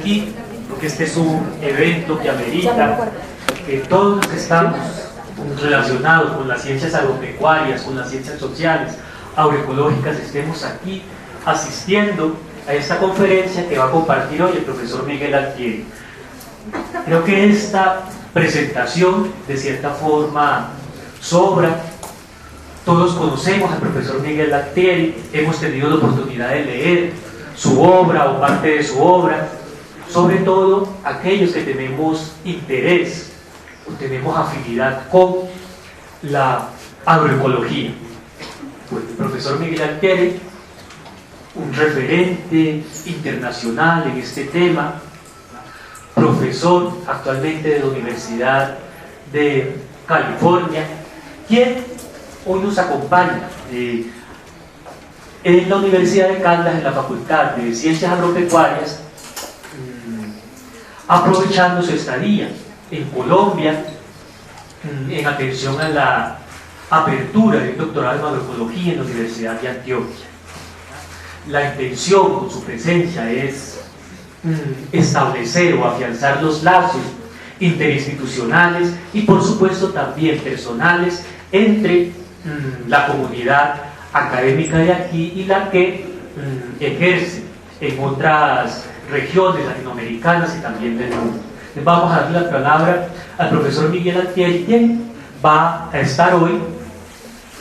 aquí, porque este es un evento que amerita que todos los que estamos relacionados con las ciencias agropecuarias, con las ciencias sociales, agroecológicas, estemos aquí asistiendo a esta conferencia que va a compartir hoy el profesor Miguel Altieri. Creo que esta presentación, de cierta forma, sobra. Todos conocemos al profesor Miguel Altieri, hemos tenido la oportunidad de leer su obra o parte de su obra, sobre todo aquellos que tenemos interés o tenemos afinidad con la agroecología. Pues el profesor Miguel Altieri, un referente internacional en este tema, profesor actualmente de la Universidad de California, quien hoy nos acompaña en la Universidad de Caldas, en la Facultad de Ciencias Agropecuarias, aprovechando su estadía en Colombia, en atención a la apertura del doctorado en agroecología en la Universidad de Antioquia. La intención con su presencia es establecer o afianzar los lazos interinstitucionales y por supuesto también personales entre la comunidad académica de aquí y la que ejerce en otras regiones latinoamericanas y también del mundo. Vamos a darle la palabra al profesor Miguel Altieri, quien va a estar hoy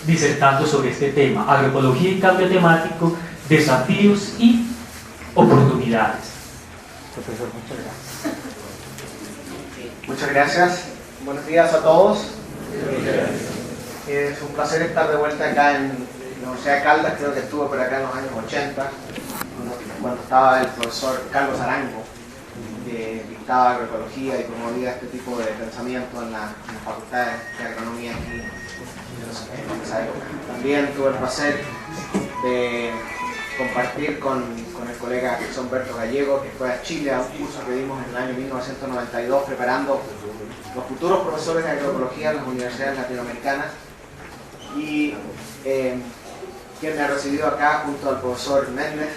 disertando sobre este tema: agroecología y cambio climático, desafíos y oportunidades. Profesor, muchas gracias. Muchas gracias. Buenos días a todos. Es un placer estar de vuelta acá en la Universidad de Caldas. Creo que estuve por acá en los años 80, cuando estaba el profesor Carlos Arango, que dictaba agroecología y promovía este tipo de pensamiento en la Facultad de Agronomía aquí en esa época. También tuve el placer de compartir con el colega José Humberto Gallego, que fue a Chile a un curso que dimos en el año 1992 preparando los futuros profesores de agroecología en las universidades latinoamericanas, y quien me ha recibido acá junto al profesor Méndez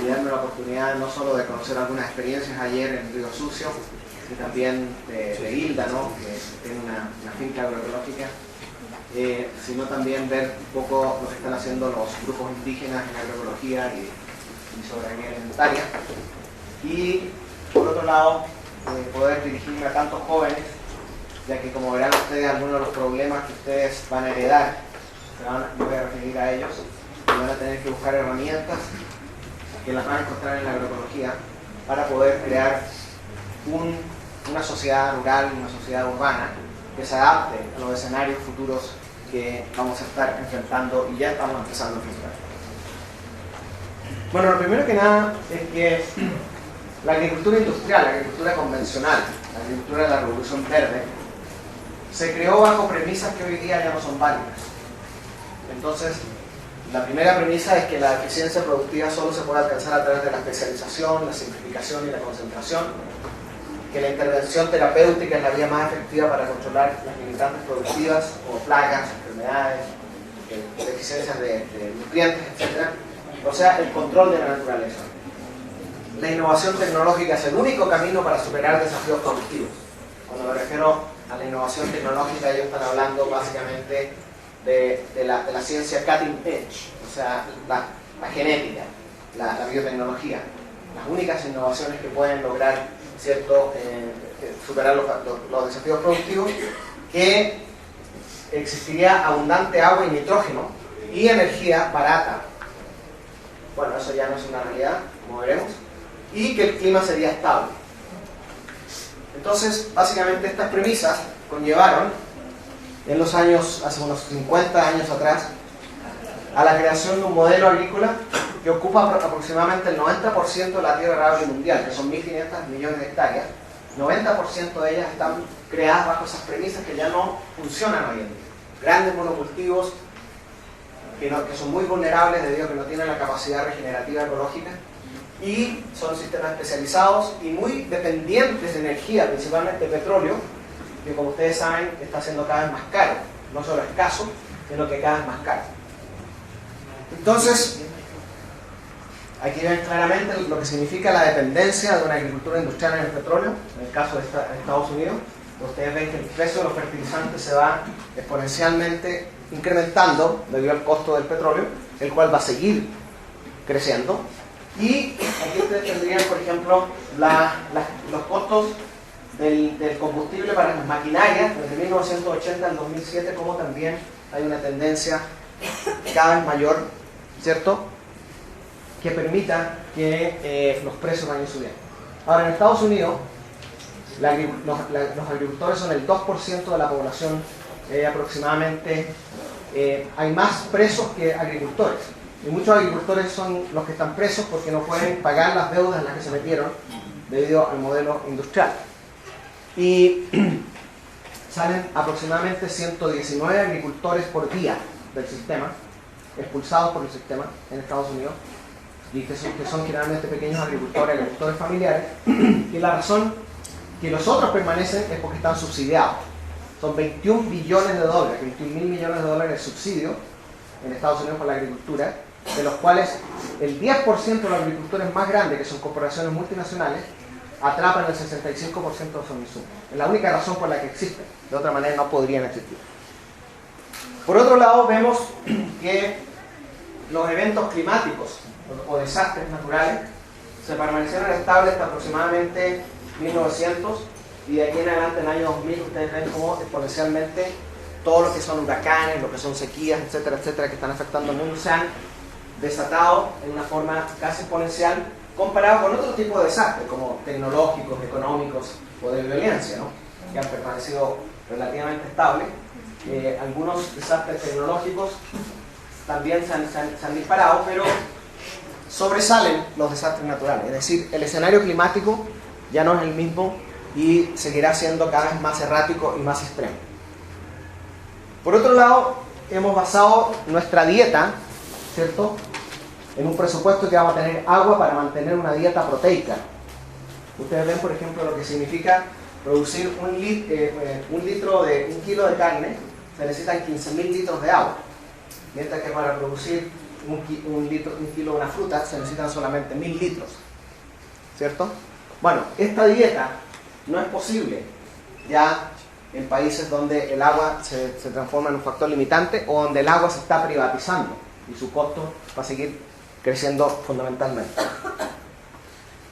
y darme la oportunidad no solo de conocer algunas experiencias ayer en Río Sucio, y también de Hilda, ¿no?, que tiene una finca agroecológica, sino también ver un poco lo que están haciendo los grupos indígenas en agroecología y soberanía alimentaria. Y por otro lado, poder dirigirme a tantos jóvenes, ya que, como verán ustedes, algunos de los problemas que ustedes van a heredar, me voy a referir a ellos, y van a tener que buscar herramientas que las van a encontrar en la agroecología para poder crear una sociedad rural, una sociedad urbana que se adapte a los escenarios futuros que vamos a estar enfrentando y ya estamos empezando a enfrentar. Bueno, lo primero que nada es que la agricultura industrial, la agricultura convencional, la agricultura de la Revolución Verde, se creó bajo premisas que hoy día ya no son válidas. Entonces, la primera premisa es que la eficiencia productiva solo se puede alcanzar a través de la especialización, la simplificación y la concentración, que la intervención terapéutica es la vía más efectiva para controlar las limitantes productivas o plagas, enfermedades, deficiencias de nutrientes, etc. O sea, el control de la naturaleza. La innovación tecnológica es el único camino para superar desafíos productivos. Cuando me refiero a la innovación tecnológica, ellos están hablando básicamente de la ciencia cutting edge, o sea, la genética, la biotecnología. Las únicas innovaciones que pueden lograr, ¿cierto?, superar los desafíos productivos, que existiría abundante agua y nitrógeno y energía barata. Bueno, eso ya no es una realidad, como veremos, y que el clima sería estable. Entonces, básicamente estas premisas conllevaron, en los años, hace unos 50 años atrás, a la creación de un modelo agrícola que ocupa aproximadamente el 90% de la tierra arable mundial, que son 1.500 millones de hectáreas. 90% de ellas están creadas bajo esas premisas que ya no funcionan hoy en día. Grandes monocultivos que son muy vulnerables debido a que no tienen la capacidad regenerativa ecológica, y son sistemas especializados y muy dependientes de energía, principalmente petróleo, que, como ustedes saben, está siendo cada vez más caro, no solo escaso, sino que cada vez más caro. Entonces, Aquí ven claramente lo que significa la dependencia de una agricultura industrial en el petróleo, en el caso de Estados Unidos. Ustedes ven que el precio de los fertilizantes se va exponencialmente incrementando debido al costo del petróleo, el cual va a seguir creciendo. Y aquí ustedes tendrían, por ejemplo, los costos del combustible para las maquinarias desde 1980 al 2007, como también hay una tendencia cada vez mayor, ¿cierto?, que permita que los precios vayan subiendo. Ahora, en Estados Unidos, los agricultores son el 2% de la población, aproximadamente. Hay más presos que agricultores. Y muchos agricultores son los que están presos porque no pueden pagar las deudas en las que se metieron debido al modelo industrial. Y salen aproximadamente 119 agricultores por día del sistema, expulsados por el sistema en Estados Unidos, y que son generalmente pequeños agricultores familiares, y la razón que los otros permanecen es porque están subsidiados. Son 21 billones de dólares, 21 mil millones de dólares de subsidio en Estados Unidos por la agricultura, de los cuales el 10% de los agricultores más grandes, que son corporaciones multinacionales, atrapan el 65% de sus insumos. Es la única razón por la que existen. De otra manera no podrían existir. Por otro lado, vemos que los eventos climáticos o desastres naturales se permanecieron estables hasta aproximadamente 1900, y de aquí en adelante, en el año 2000, ustedes ven cómo exponencialmente todo lo que son huracanes, lo que son sequías, etcétera, etcétera, que están afectando al mundo, se han desatado en una forma casi exponencial comparado con otro tipo de desastres, como tecnológicos, económicos o de violencia, ¿no?, que han permanecido relativamente estables. Algunos desastres tecnológicos también se han disparado, pero sobresalen los desastres naturales. Es decir, el escenario climático ya no es el mismo y seguirá siendo cada vez más errático y más extremo. Por otro lado, hemos basado nuestra dieta, ¿cierto?, en un presupuesto que vamos a tener agua para mantener una dieta proteica. Ustedes ven, por ejemplo, lo que significa producir un kilo de carne, se necesitan 15.000 litros de agua, mientras que para producir un kilo de una fruta se necesitan solamente 1.000 litros, ¿cierto? Bueno, esta dieta no es posible ya en países donde el agua se transforma en un factor limitante o donde el agua se está privatizando y su costo va a seguir creciendo fundamentalmente.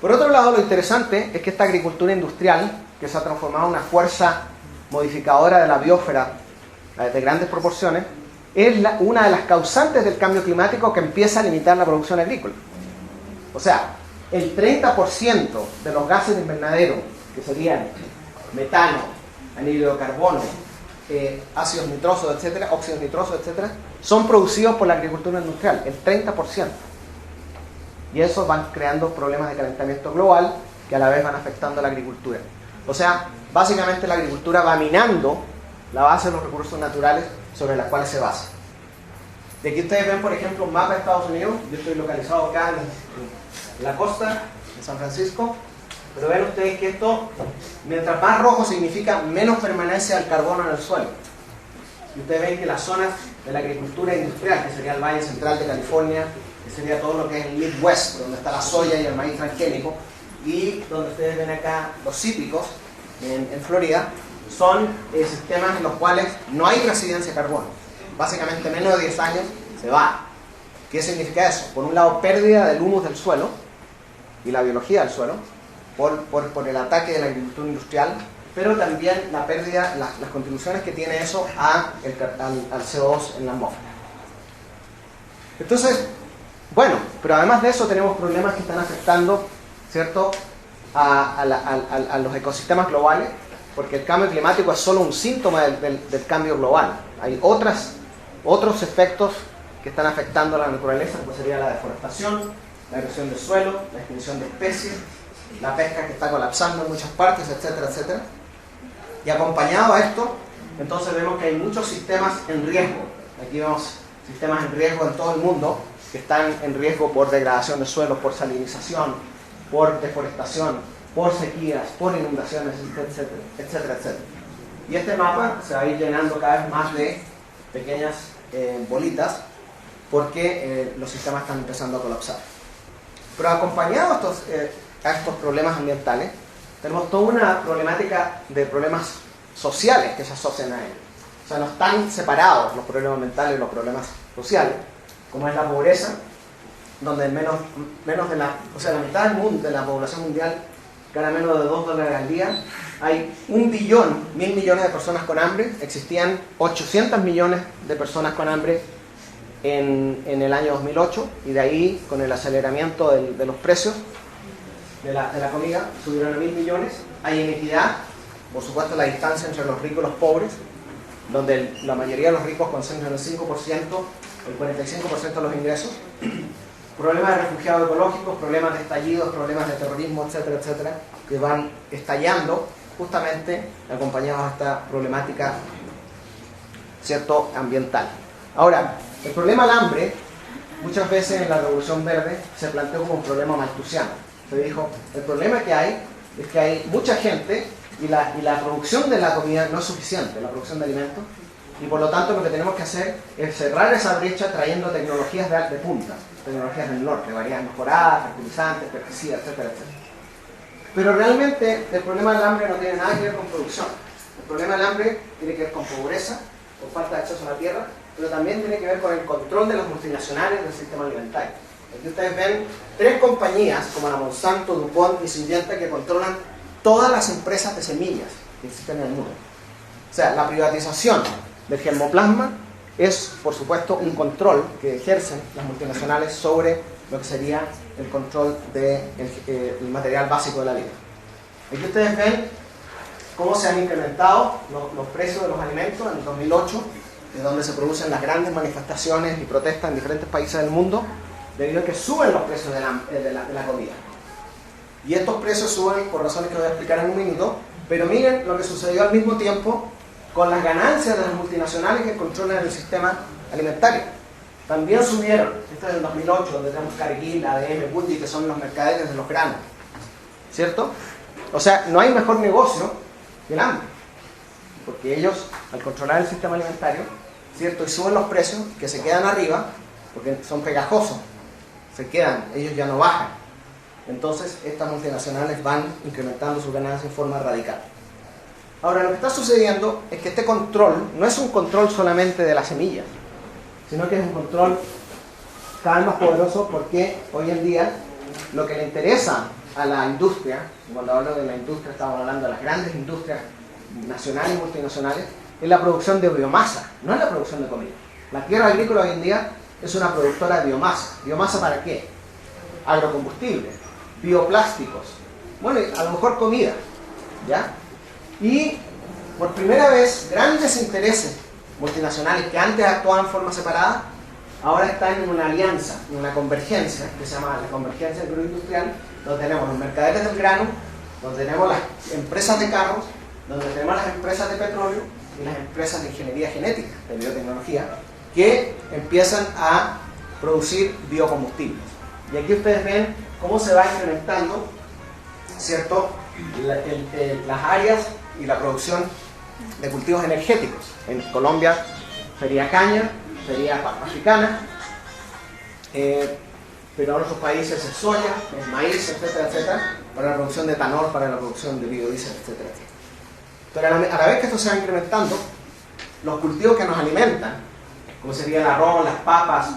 Por otro lado, lo interesante es que esta agricultura industrial, que se ha transformado en una fuerza modificadora de la biosfera de grandes proporciones, es una de las causantes del cambio climático que empieza a limitar la producción agrícola. O sea, el 30% de los gases de invernadero, que serían metano, anhídrido de carbono, ácidos nitrosos, etcétera, óxidos nitrosos, etcétera, son producidos por la agricultura industrial, el 30%. Y eso van creando problemas de calentamiento global que a la vez van afectando a la agricultura. O sea, básicamente la agricultura va minando la base de los recursos naturales sobre las cuales se basa. De aquí ustedes ven, por ejemplo, un mapa de Estados Unidos. Yo estoy localizado acá en la costa de San Francisco, pero ven ustedes que esto, mientras más rojo, significa menos permanencia del carbono en el suelo. Y ustedes ven que las zonas de la agricultura industrial, que sería el Valle Central de California, que sería todo lo que es el Midwest, donde está la soya y el maíz transgénico, y donde ustedes ven acá los cítricos en Florida, son sistemas en los cuales no hay residencia de carbono. Básicamente menos de 10 años se va. ¿Qué significa eso? Por un lado, pérdida del humus del suelo y la biología del suelo por el ataque de la agricultura industrial, pero también la pérdida, las contribuciones que tiene eso al CO2 en la atmósfera. Entonces, bueno, pero además de eso tenemos problemas que están afectando, ¿cierto?, a los ecosistemas globales, porque el cambio climático es solo un síntoma del cambio global. Hay otros efectos que están afectando a la naturaleza, como sería la deforestación, la erosión del suelo, la extinción de especies, la pesca que está colapsando en muchas partes, etcétera, etcétera. Y acompañado a esto, entonces vemos que hay muchos sistemas en riesgo. Aquí vemos sistemas en riesgo en todo el mundo, que están en riesgo por degradación de suelos, por salinización, por deforestación, por sequías, por inundaciones, etcétera, etcétera, etcétera. Y este mapa se va a ir llenando cada vez más de pequeñas bolitas, porque los sistemas están empezando a colapsar. Pero acompañado a estos problemas ambientales, tenemos toda una problemática de problemas sociales que se asocian a ellos. O sea, no están separados los problemas ambientales y los problemas sociales, como es la pobreza, donde menos de la mitad del mundo, de la población mundial, gana menos de $2 al día. Hay 1.000.000.000 de personas con hambre. Existían 800 millones de personas con hambre en el año 2008, y de ahí, con el aceleramiento de los precios de la comida, subieron a 1.000 millones. Hay inequidad, por supuesto, la distancia entre los ricos y los pobres, donde la mayoría de los ricos concentran el 5%, el 45% de los ingresos. Problemas de refugiados ecológicos, problemas de estallidos, problemas de terrorismo, etcétera, etcétera, que van estallando justamente acompañados a esta problemática, ¿cierto?, ambiental. Ahora, el problema del hambre, muchas veces en la Revolución Verde, se planteó como un problema malthusiano. Se dijo, el problema que hay es que hay mucha gente y la producción de la comida no es suficiente, la producción de alimentos, y por lo tanto lo que tenemos que hacer es cerrar esa brecha trayendo tecnologías de punta, tecnologías del norte, variedades mejoradas, fertilizantes, pesticidas, etcétera, etcétera. Pero realmente el problema del hambre no tiene nada que ver con producción. El problema del hambre tiene que ver con pobreza, con falta de acceso a la tierra, pero también tiene que ver con el control de las multinacionales del sistema alimentario. Aquí ustedes ven 3 compañías como la Monsanto, DuPont y Syngenta que controlan todas las empresas de semillas que existen en el mundo. O sea, la privatización del germoplasma es, por supuesto, un control que ejercen las multinacionales sobre lo que sería el control del material básico de la vida. Aquí ustedes ven cómo se han incrementado los precios de los alimentos en el 2008, de donde se producen las grandes manifestaciones y protestas en diferentes países del mundo, debido a que suben los precios de la comida. Y estos precios suben por razones que voy a explicar en un minuto, pero miren lo que sucedió al mismo tiempo con las ganancias de las multinacionales que controlan el sistema alimentario. También subieron. Esto es del 2008, donde tenemos Cargill, ADM, Bunge, que son los mercaderes de los granos, ¿cierto? O sea, no hay mejor negocio que el hambre, porque ellos, al controlar el sistema alimentario, ¿cierto?, y suben los precios, que se quedan arriba, porque son pegajosos, se quedan, ellos ya no bajan. Entonces, estas multinacionales van incrementando sus ganancias en forma radical. Ahora, lo que está sucediendo es que este control no es un control solamente de las semillas, sino que es un control cada vez más poderoso, porque hoy en día lo que le interesa a la industria, cuando hablo de la industria estamos hablando de las grandes industrias nacionales y multinacionales, es la producción de biomasa, no es la producción de comida. La tierra agrícola hoy en día es una productora de biomasa. ¿Biomasa para qué? Agrocombustible, bioplásticos, bueno, a lo mejor comida, ¿ya? Y por primera vez grandes intereses multinacionales que antes actuaban en forma separada, ahora están en una alianza, en una convergencia, que se llama la convergencia agroindustrial, donde tenemos los mercaderes del grano, donde tenemos las empresas de carros, donde tenemos las empresas de petróleo y las empresas de ingeniería genética, de biotecnología, que empiezan a producir biocombustibles. Y aquí ustedes ven cómo se va incrementando, ¿cierto?, las áreas y la producción de cultivos energéticos. En Colombia sería caña, sería africana, pero en otros países es soya, es maíz, etcétera, etcétera, para la producción de etanol, para la producción de biodiesel, etcétera, etcétera. Pero a la vez que esto se va incrementando, los cultivos que nos alimentan, como sería el arroz, las papas,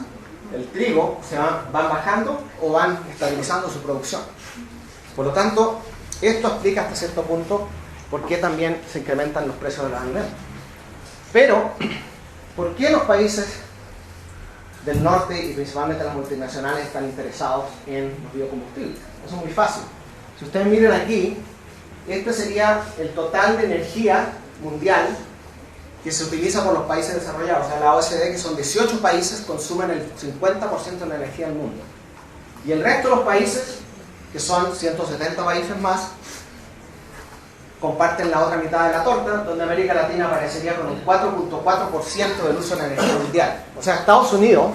el trigo, van bajando o van estabilizando su producción. Por lo tanto, esto explica hasta cierto punto por qué también se incrementan los precios de los alimentos. Pero, ¿por qué los países del norte y principalmente las multinacionales están interesados en los biocombustibles? Eso es muy fácil. Si ustedes miran aquí, este sería el total de energía mundial que se utiliza por los países desarrollados. O sea, la OECD, que son 18 países, consumen el 50% de la energía del mundo. Y el resto de los países, que son 170 países más, comparten la otra mitad de la torta, donde América Latina aparecería con el 4.4% del uso de la energía mundial. O sea, Estados Unidos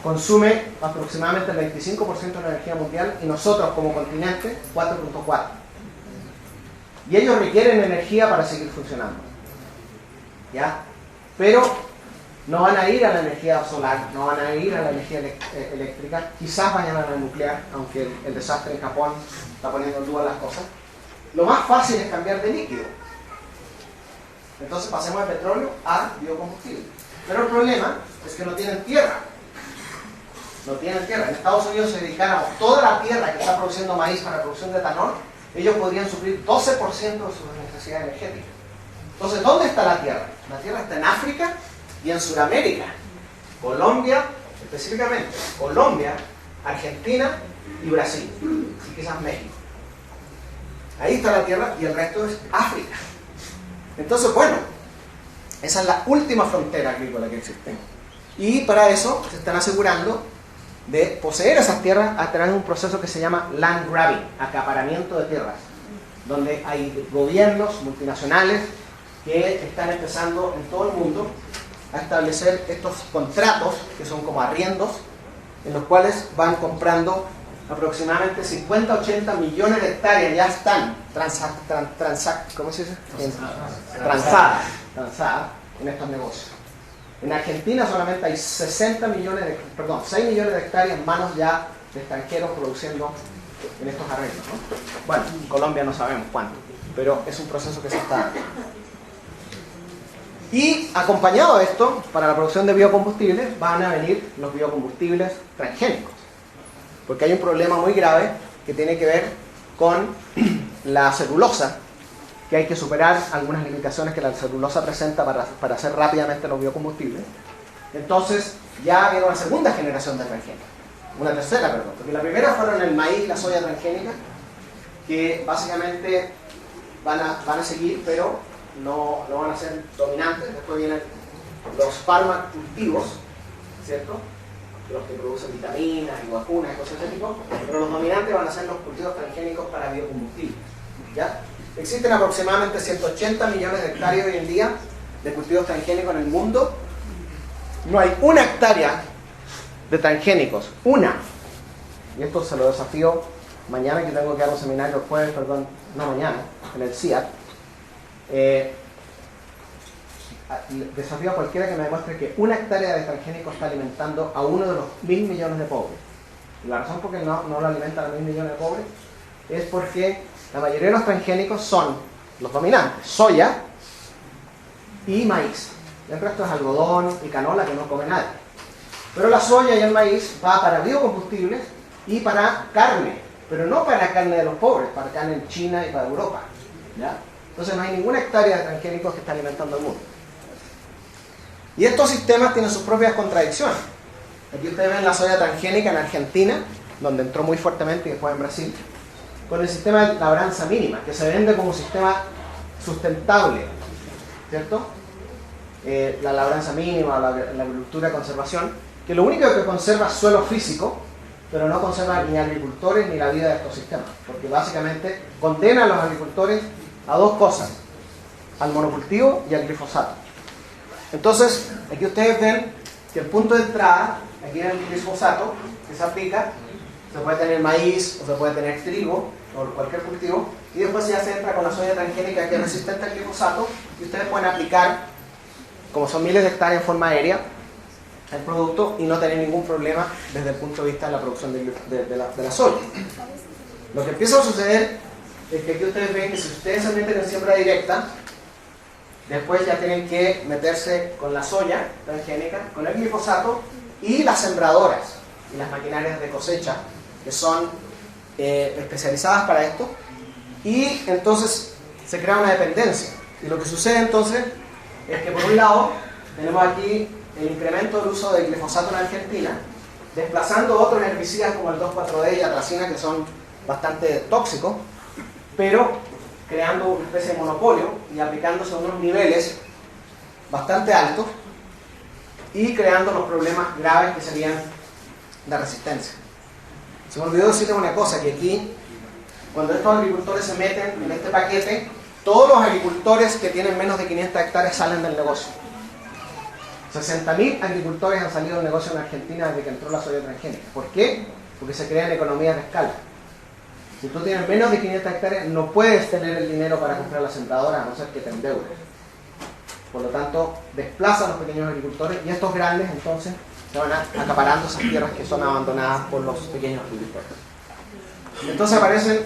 consume aproximadamente el 25% de la energía mundial y nosotros como continente 4.4%. Y ellos requieren energía para seguir funcionando, ¿ya? Pero No van a ir a la energía solar, no van a ir a la energía eléctrica, quizás vayan a la nuclear, aunque el desastre en Japón está poniendo en duda las cosas. Lo más fácil es cambiar de líquido. Entonces pasemos de petróleo a biocombustible. Pero el problema es que no tienen tierra. No tienen tierra. En Estados Unidos, si dedicáramos toda la tierra que está produciendo maíz para la producción de etanol, ellos podrían suplir 12% de sus necesidades energéticas. Entonces, ¿dónde está la tierra? La tierra está en África y en Sudamérica. Colombia, específicamente. Colombia, Argentina y Brasil. Y quizás México. Ahí está la tierra y el resto es África. Entonces, bueno, esa es la última frontera agrícola que existe. Y para eso se están asegurando de poseer esas tierras a través de un proceso que se llama land grabbing, acaparamiento de tierras, donde hay gobiernos multinacionales que están empezando en todo el mundo a establecer estos contratos, que son como arriendos, en los cuales van comprando aproximadamente 50-80 millones de hectáreas, ya están ¿cómo se dice? Transadas en estos negocios. En Argentina solamente hay 6 millones de hectáreas en manos ya de extranjeros produciendo en estos arreglos, ¿no? Bueno, en Colombia no sabemos cuánto, pero es un proceso que se está dando. Y acompañado de esto, para la producción de biocombustibles, van a venir los biocombustibles transgénicos. Porque hay un problema muy grave que tiene que ver con la celulosa, que hay que superar algunas limitaciones que la celulosa presenta para hacer rápidamente los biocombustibles. Entonces ya viene una segunda generación de transgénicos. Una tercera, perdón. Porque la primera fueron el maíz y la soya transgénica, que básicamente van a seguir, pero no van a ser dominantes. Después vienen los farmacultivos, ¿cierto? Los que producen vitaminas y vacunas y cosas de ese tipo, pero los dominantes van a ser los cultivos transgénicos para biocombustibles. ¿Ya? Existen aproximadamente 180 millones de hectáreas hoy en día de cultivos transgénicos en el mundo. No hay una hectárea de transgénicos, una. Y esto se lo desafío mañana, que tengo que dar un seminario el jueves, no mañana, en el CIAT. Desafío a cualquiera que me demuestre que una hectárea de transgénicos está alimentando a uno de los 1.000 millones de pobres. Y la razón por qué no lo alimentan a 1.000 millones de pobres es porque la mayoría de los transgénicos son los dominantes, soya y maíz. El resto es algodón y canola que no come nadie. Pero la soya y el maíz va para biocombustibles y para carne, pero no para carne de los pobres, para carne en China y para Europa. ¿Ya? Entonces no hay ninguna hectárea de transgénicos que está alimentando al mundo. Y estos sistemas tienen sus propias contradicciones. Aquí ustedes ven la soya transgénica en Argentina, donde entró muy fuertemente, y después en Brasil, con el sistema de labranza mínima, que se vende como un sistema sustentable, ¿cierto? La labranza mínima, la agricultura de conservación, que lo único que conserva es suelo físico, pero no conserva ni agricultores ni la vida de estos sistemas, porque básicamente condena a los agricultores a dos cosas: al monocultivo y al glifosato. Entonces, aquí ustedes ven que el punto de entrada, aquí en el glifosato, que se aplica, se puede tener maíz, o se puede tener trigo, o cualquier cultivo, y después ya se entra con la soya transgénica, que es resistente al glifosato, y ustedes pueden aplicar, como son miles de hectáreas en forma aérea, el producto y no tener ningún problema desde el punto de vista de la producción de la soya. Lo que empieza a suceder es que aquí ustedes ven que si ustedes se meten en siembra directa, después ya tienen que meterse con la soya transgénica, con el glifosato y las sembradoras y las maquinarias de cosecha, que son especializadas para esto, y entonces se crea una dependencia. Y lo que sucede entonces es que por un lado tenemos aquí el incremento del uso del glifosato en Argentina, desplazando otros herbicidas como el 2,4-D y atracina, que son bastante tóxicos, pero creando una especie de monopolio y aplicándose a unos niveles bastante altos y creando los problemas graves que serían la resistencia. Se me olvidó decirles una cosa, que aquí, cuando estos agricultores se meten en este paquete, todos los agricultores que tienen menos de 500 hectáreas salen del negocio. 60.000 agricultores han salido del negocio en Argentina desde que entró la soya transgénica. ¿Por qué? Porque se crean economías de escala. Si tú tienes menos de 500 hectáreas, no puedes tener el dinero para comprar la sembradora, a no ser que te endeudes. por lo tanto desplazan a los pequeños agricultores y estos grandes entonces se van acaparando esas tierras que son abandonadas por los pequeños agricultores. Entonces aparece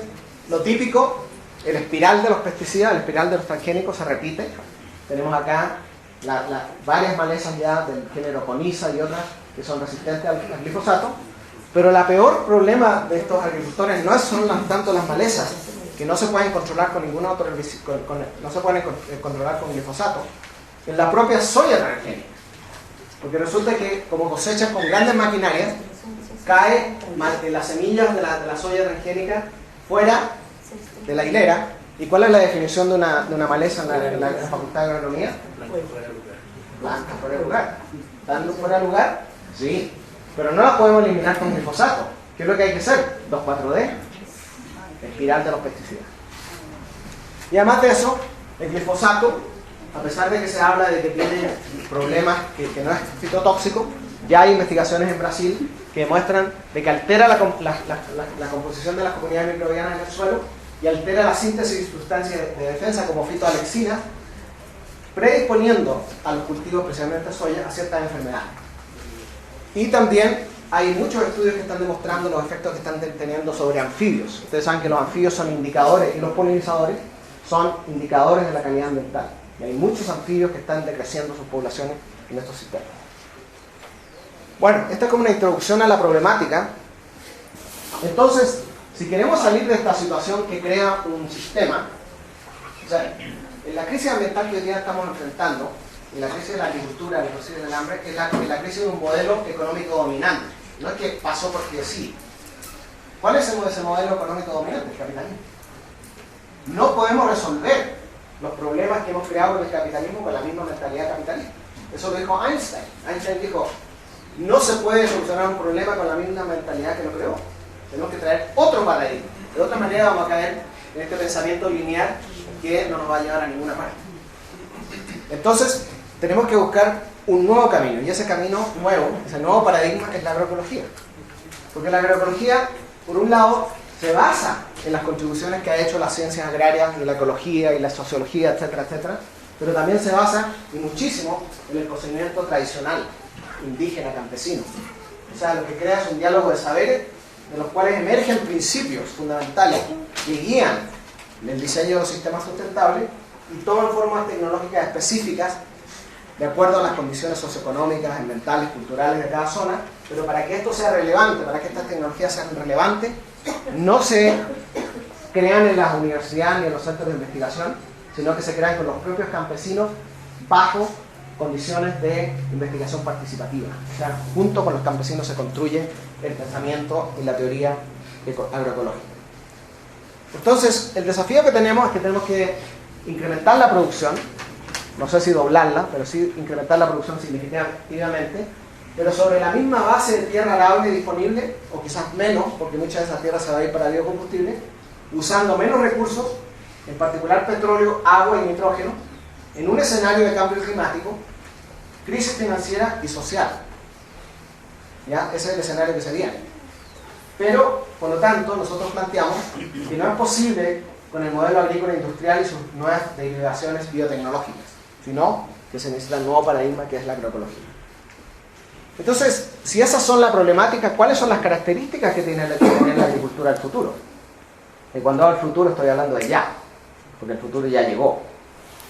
lo típico, el espiral de los pesticidas, el espiral de los transgénicos se repite. Tenemos acá varias malezas ya del género Coniza y otras que son resistentes al glifosato, pero el peor problema de estos agricultores no son tanto las malezas, que no se pueden controlar con ningún otro no se pueden controlar con glifosato, en la propia soya transgénica. Porque resulta que como cosechan con grandes maquinarias, cae las semillas de la soya transgénica fuera de la hilera. ¿Y cuál es la definición de una maleza en la Facultad de Agronomía? Blanca fuera de lugar. ¿Están fuera de lugar? Sí. Pero no la podemos eliminar con glifosato. ¿Qué es lo que hay que hacer? 2,4-D. Espiral de los pesticidas. Y además de eso, el glifosato, a pesar de que se habla de que tiene problemas, que no es fitotóxico, ya hay investigaciones en Brasil que demuestran de que altera la composición de las comunidades microbianas en el suelo y altera la síntesis de sustancias de defensa como fitoalexina, predisponiendo a los cultivos, especialmente soya, a ciertas enfermedades. Y también hay muchos estudios que están demostrando los efectos que están teniendo sobre anfibios. Ustedes saben que los anfibios son indicadores y los polinizadores son indicadores de la calidad ambiental. Y hay muchos anfibios que están decreciendo sus poblaciones en estos sistemas. Bueno, esta es como una introducción a la problemática. Entonces, si queremos salir de esta situación que crea un sistema, o sea, en la crisis ambiental que hoy día estamos enfrentando, en la crisis de la agricultura, la crisis del hambre, es la crisis de un modelo económico dominante. No es que pasó porque sí. ¿Cuál es ese modelo económico dominante? El capitalismo. No podemos resolver los problemas que hemos creado con el capitalismo con la misma mentalidad capitalista. Eso lo dijo Einstein. Einstein dijo, no se puede solucionar un problema con la misma mentalidad que lo creó. Tenemos que traer otro paradigma. De otra manera vamos a caer en este pensamiento lineal que no nos va a llevar a ninguna parte. Entonces, tenemos que buscar un nuevo camino. Y ese camino nuevo, ese nuevo paradigma es la agroecología. Porque la agroecología, por un lado, se basa en las contribuciones que ha hecho las ciencias agrarias y la ecología y la sociología, etcétera, etcétera, pero también se basa y muchísimo en el conocimiento tradicional, indígena, campesino. O sea, lo que crea es un diálogo de saberes de los cuales emergen principios fundamentales que guían el diseño de los sistemas sustentables y toman formas tecnológicas específicas de acuerdo a las condiciones socioeconómicas, ambientales, culturales de cada zona, pero para que esto sea relevante, para que estas tecnologías sean relevantes, no se crean en las universidades ni en los centros de investigación, sino que se crean con los propios campesinos bajo condiciones de investigación participativa. O sea, junto con los campesinos se construye el pensamiento y la teoría agroecológica. Entonces, el desafío que tenemos es que tenemos que incrementar la producción, no sé si doblarla, pero sí incrementar la producción significativamente, pero sobre la misma base de tierra arable disponible, o quizás menos, porque mucha de esa tierra se va a ir para biocombustible, usando menos recursos, en particular petróleo, agua y nitrógeno, en un escenario de cambio climático, crisis financiera y social. ¿Ya? Ese es el escenario que se viene. Pero, por lo tanto, nosotros planteamos que no es posible con el modelo agrícola industrial y sus nuevas derivaciones biotecnológicas, sino que se necesita un nuevo paradigma que es la agroecología. Entonces, si esas son las problemáticas, ¿cuáles son las características que tiene la agricultura del futuro? Y cuando hablo del futuro estoy hablando de ya, porque el futuro ya llegó.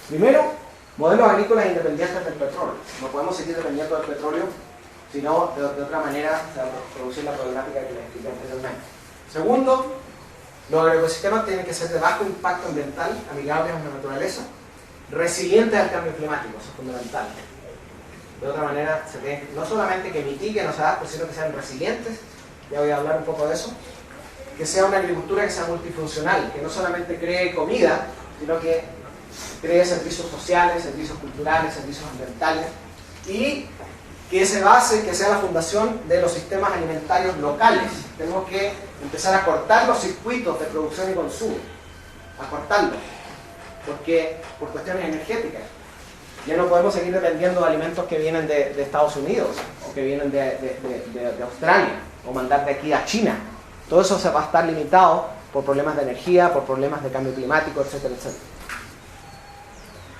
Primero, modelos agrícolas independientes del petróleo. No podemos seguir dependiendo del petróleo, sino de otra manera se va a producir la problemática que les expliqué anteriormente. Segundo, los agroecosistemas tienen que ser de bajo impacto ambiental, amigables a la naturaleza, resilientes al cambio climático, eso es fundamental. De otra manera, se tienen, no solamente que mitiguen o se adapten, sino que sean resilientes, ya voy a hablar un poco de eso, que sea una agricultura que sea multifuncional, que no solamente cree comida, sino que cree servicios sociales, servicios culturales, servicios ambientales, y que se base, que sea la fundación de los sistemas alimentarios locales. Tenemos que empezar a cortar los circuitos de producción y consumo, a cortarlos, porque por cuestiones energéticas. Ya no podemos seguir dependiendo de alimentos que vienen de Estados Unidos, o que vienen de Australia, o mandar de aquí a China. Todo eso se va a estar limitado por problemas de energía, por problemas de cambio climático, etcétera, etcétera.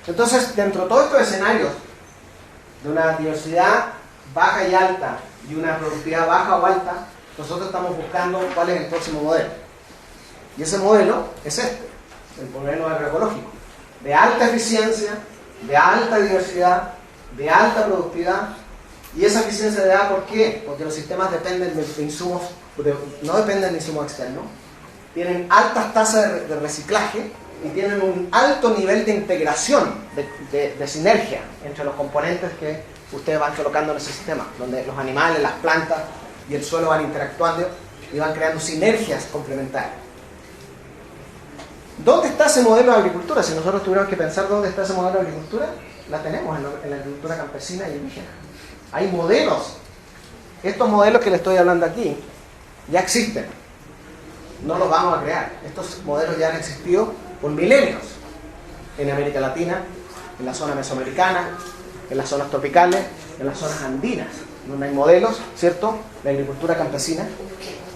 Entonces, dentro de todos estos escenarios de una diversidad baja y alta y una productividad baja o alta, nosotros estamos buscando cuál es el próximo modelo. Y ese modelo es este, el modelo agroecológico, de alta eficiencia, de alta diversidad, de alta productividad. Y esa eficiencia se da ¿por qué? Porque los sistemas dependen de insumos, no dependen de insumos externos, tienen altas tasas de reciclaje y tienen un alto nivel de integración, de sinergia entre los componentes que ustedes van colocando en ese sistema, donde los animales, las plantas y el suelo van interactuando y van creando sinergias complementarias. ¿Dónde está ese modelo de agricultura? Si nosotros tuviéramos que pensar dónde está ese modelo de agricultura, la tenemos en la agricultura campesina y indígena. Hay modelos. Estos modelos que les estoy hablando aquí ya existen. No los vamos a crear. Estos modelos ya han existido por milenios en América Latina, en la zona mesoamericana, en las zonas tropicales, en las zonas andinas, donde hay modelos, ¿cierto?, de agricultura campesina,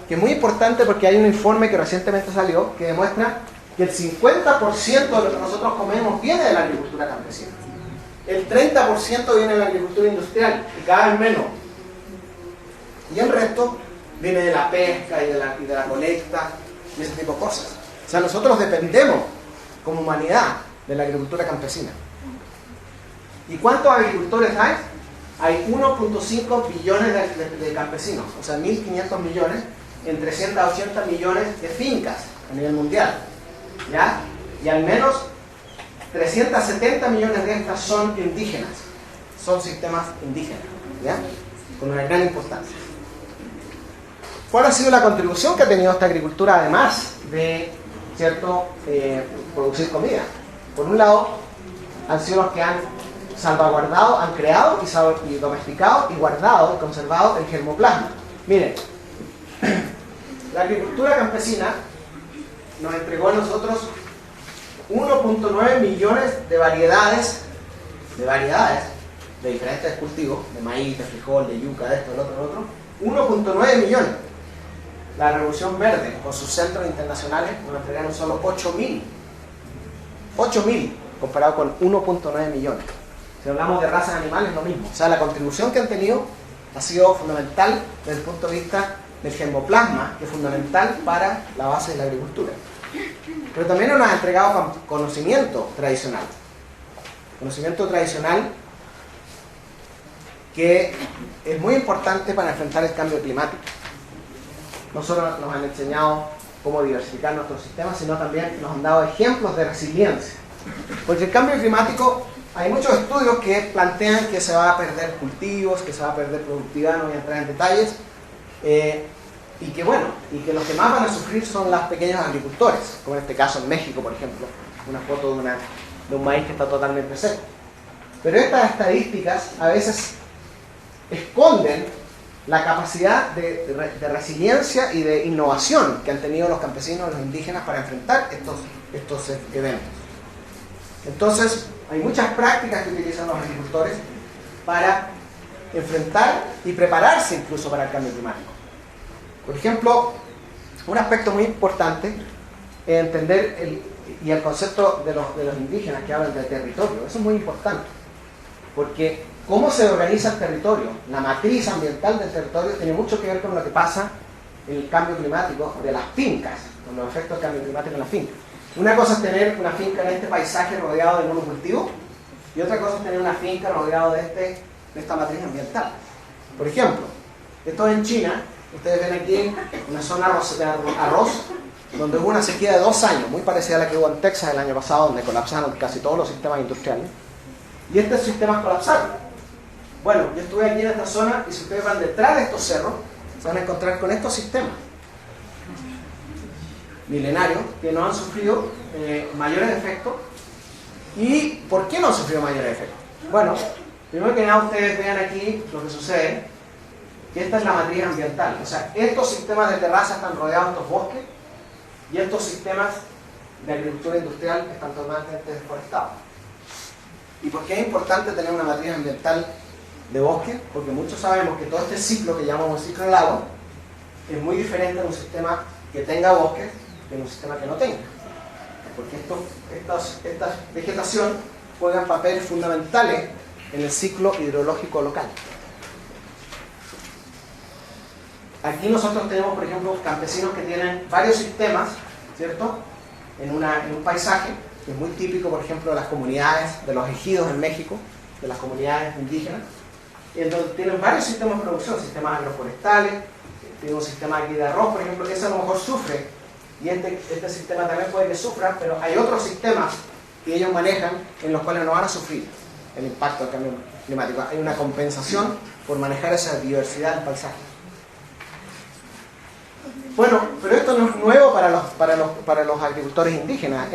que es muy importante porque hay un informe que recientemente salió que demuestra que el 50% de lo que nosotros comemos viene de la agricultura campesina. El 30% viene de la agricultura industrial, y cada vez menos. Y el resto viene de la pesca y de la colecta y ese tipo de cosas. O sea, nosotros dependemos como humanidad de la agricultura campesina. ¿Y cuántos agricultores hay? Hay 1.5 billones de campesinos, o sea, 1.500 millones en 380 millones de fincas a nivel mundial, ¿ya? Y al menos 370 millones de estas son indígenas, son sistemas indígenas, ¿ya? Con una gran importancia. ¿Cuál ha sido la contribución que ha tenido esta agricultura, además de, ¿cierto?, producir comida? Por un lado, han sido los que han salvaguardado, han creado y domesticado y guardado y conservado el germoplasma. Miren, la agricultura campesina nos entregó a nosotros 1.9 millones de variedades de diferentes cultivos, de maíz, de frijol, de yuca, de esto, del otro, 1.9 millones. La Revolución Verde, con sus centros internacionales, nos entregaron solo 8.000. 8.000, comparado con 1.9 millones. Si hablamos de razas animales, lo mismo. O sea, la contribución que han tenido ha sido fundamental desde el punto de vista del germoplasma, que es fundamental para la base de la agricultura. Pero también nos ha entregado conocimiento tradicional. Conocimiento tradicional que es muy importante para enfrentar el cambio climático. No solo nos han enseñado cómo diversificar nuestros sistemas, sino también nos han dado ejemplos de resiliencia. Porque el cambio climático, hay muchos estudios que plantean que se va a perder cultivos, que se va a perder productividad, no voy a entrar en detalles, y que los que más van a sufrir son los pequeños agricultores, como en este caso en México, por ejemplo, una foto de un maíz que está totalmente seco. Pero estas estadísticas a veces esconden la capacidad de resiliencia y de innovación que han tenido los campesinos y los indígenas para enfrentar estos eventos. Entonces, hay muchas prácticas que utilizan los agricultores para enfrentar y prepararse incluso para el cambio climático. Por ejemplo, un aspecto muy importante es entender el concepto de los indígenas que hablan del territorio. Eso es muy importante, porque cómo se organiza el territorio, la matriz ambiental del territorio, tiene mucho que ver con lo que pasa en el cambio climático de las fincas, con los efectos del cambio climático en las fincas. Una cosa es tener una finca en este paisaje rodeado de monocultivo, y otra cosa es tener una finca rodeado de esta matriz ambiental. Por ejemplo, esto es en China. Ustedes ven aquí una zona de arroz, donde hubo una sequía de 2 años, muy parecida a la que hubo en Texas el año pasado, donde colapsaron casi todos los sistemas industriales. Y estos sistemas colapsaron. Bueno, yo estuve aquí en esta zona, y si ustedes van detrás de estos cerros, se van a encontrar con estos sistemas milenarios que no han sufrido mayores efectos. ¿Y por qué no han sufrido mayores efectos? Bueno, primero que nada ustedes vean aquí lo que sucede, que esta es la matriz ambiental. O sea, estos sistemas de terraza están rodeados de estos bosques, y estos sistemas de agricultura industrial están totalmente deforestados. ¿Y por qué es importante tener una matriz ambiental de bosque? Porque muchos sabemos que todo este ciclo que llamamos el ciclo del agua es muy diferente en un sistema que tenga bosques que en un sistema que no tenga. Porque esta vegetación juegan papeles fundamentales en el ciclo hidrológico local. Aquí nosotros tenemos, por ejemplo, campesinos que tienen varios sistemas, ¿cierto? En un paisaje, que es muy típico, por ejemplo, de las comunidades, de los ejidos en México, de las comunidades indígenas, en donde tienen varios sistemas de producción, sistemas agroforestales, tiene un sistema aquí de arroz, por ejemplo, que ese a lo mejor sufre, y este sistema también puede que sufra, pero hay otros sistemas que ellos manejan en los cuales no van a sufrir el impacto del cambio climático. Hay una compensación por manejar esa diversidad del paisaje. Bueno, pero esto no es nuevo para los agricultores indígenas.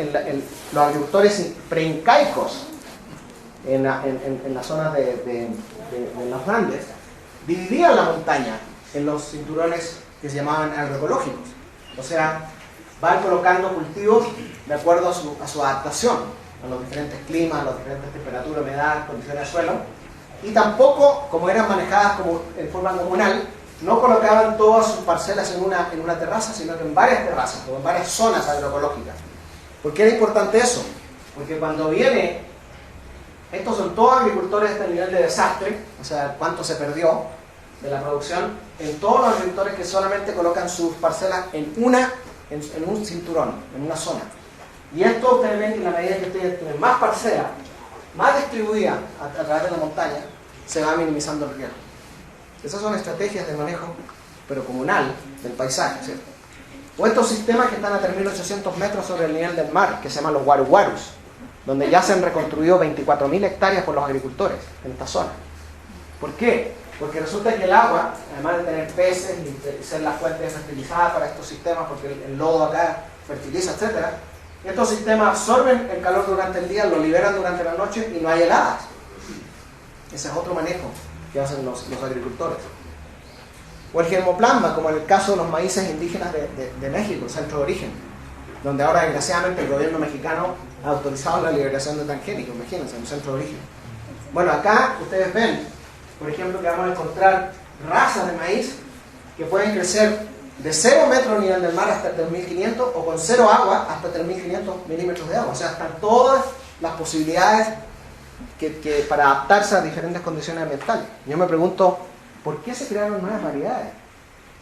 Los agricultores preincaicos en las zonas de los Andes dividían la montaña en los cinturones que se llamaban agroecológicos. O sea, van colocando cultivos de acuerdo a su adaptación a los diferentes climas, a las diferentes temperaturas, humedad, condiciones de suelo. Y tampoco, como eran manejadas en forma comunal, no colocaban todas sus parcelas en una terraza, sino que en varias terrazas o en varias zonas agroecológicas. ¿Por qué era importante eso? Porque cuando estos son todos agricultores de este nivel de desastre, o sea, cuánto se perdió de la producción, en todos los agricultores que solamente colocan sus parcelas en un cinturón, en una zona. Y esto ustedes ven que en la medida que ustedes tienen más parcelas, más distribuidas a través de la montaña, se va minimizando el riesgo. Esas son estrategias de manejo, pero comunal, del paisaje, ¿cierto? O estos sistemas que están a 3.800 metros sobre el nivel del mar, que se llaman los waru-warus, donde ya se han reconstruido 24.000 hectáreas por los agricultores en esta zona. ¿Por qué? Porque resulta que el agua, además de tener peces y ser la fuente fertilizada para estos sistemas, porque el lodo acá fertiliza, etc., estos sistemas absorben el calor durante el día, lo liberan durante la noche y no hay heladas. Ese es otro manejo que hacen los agricultores. O el germoplasma, como en el caso de los maíces indígenas de México, el centro de origen, donde ahora desgraciadamente el gobierno mexicano ha autorizado la liberación de transgénicos, imagínense, en el centro de origen. Bueno, acá ustedes ven, por ejemplo, que vamos a encontrar razas de maíz que pueden crecer de 0 metros a nivel del mar hasta 3.500 o con 0 agua hasta 3.500 milímetros de agua. O sea, están todas las posibilidades que para adaptarse a diferentes condiciones ambientales. Yo me pregunto, ¿por qué se crearon nuevas variedades?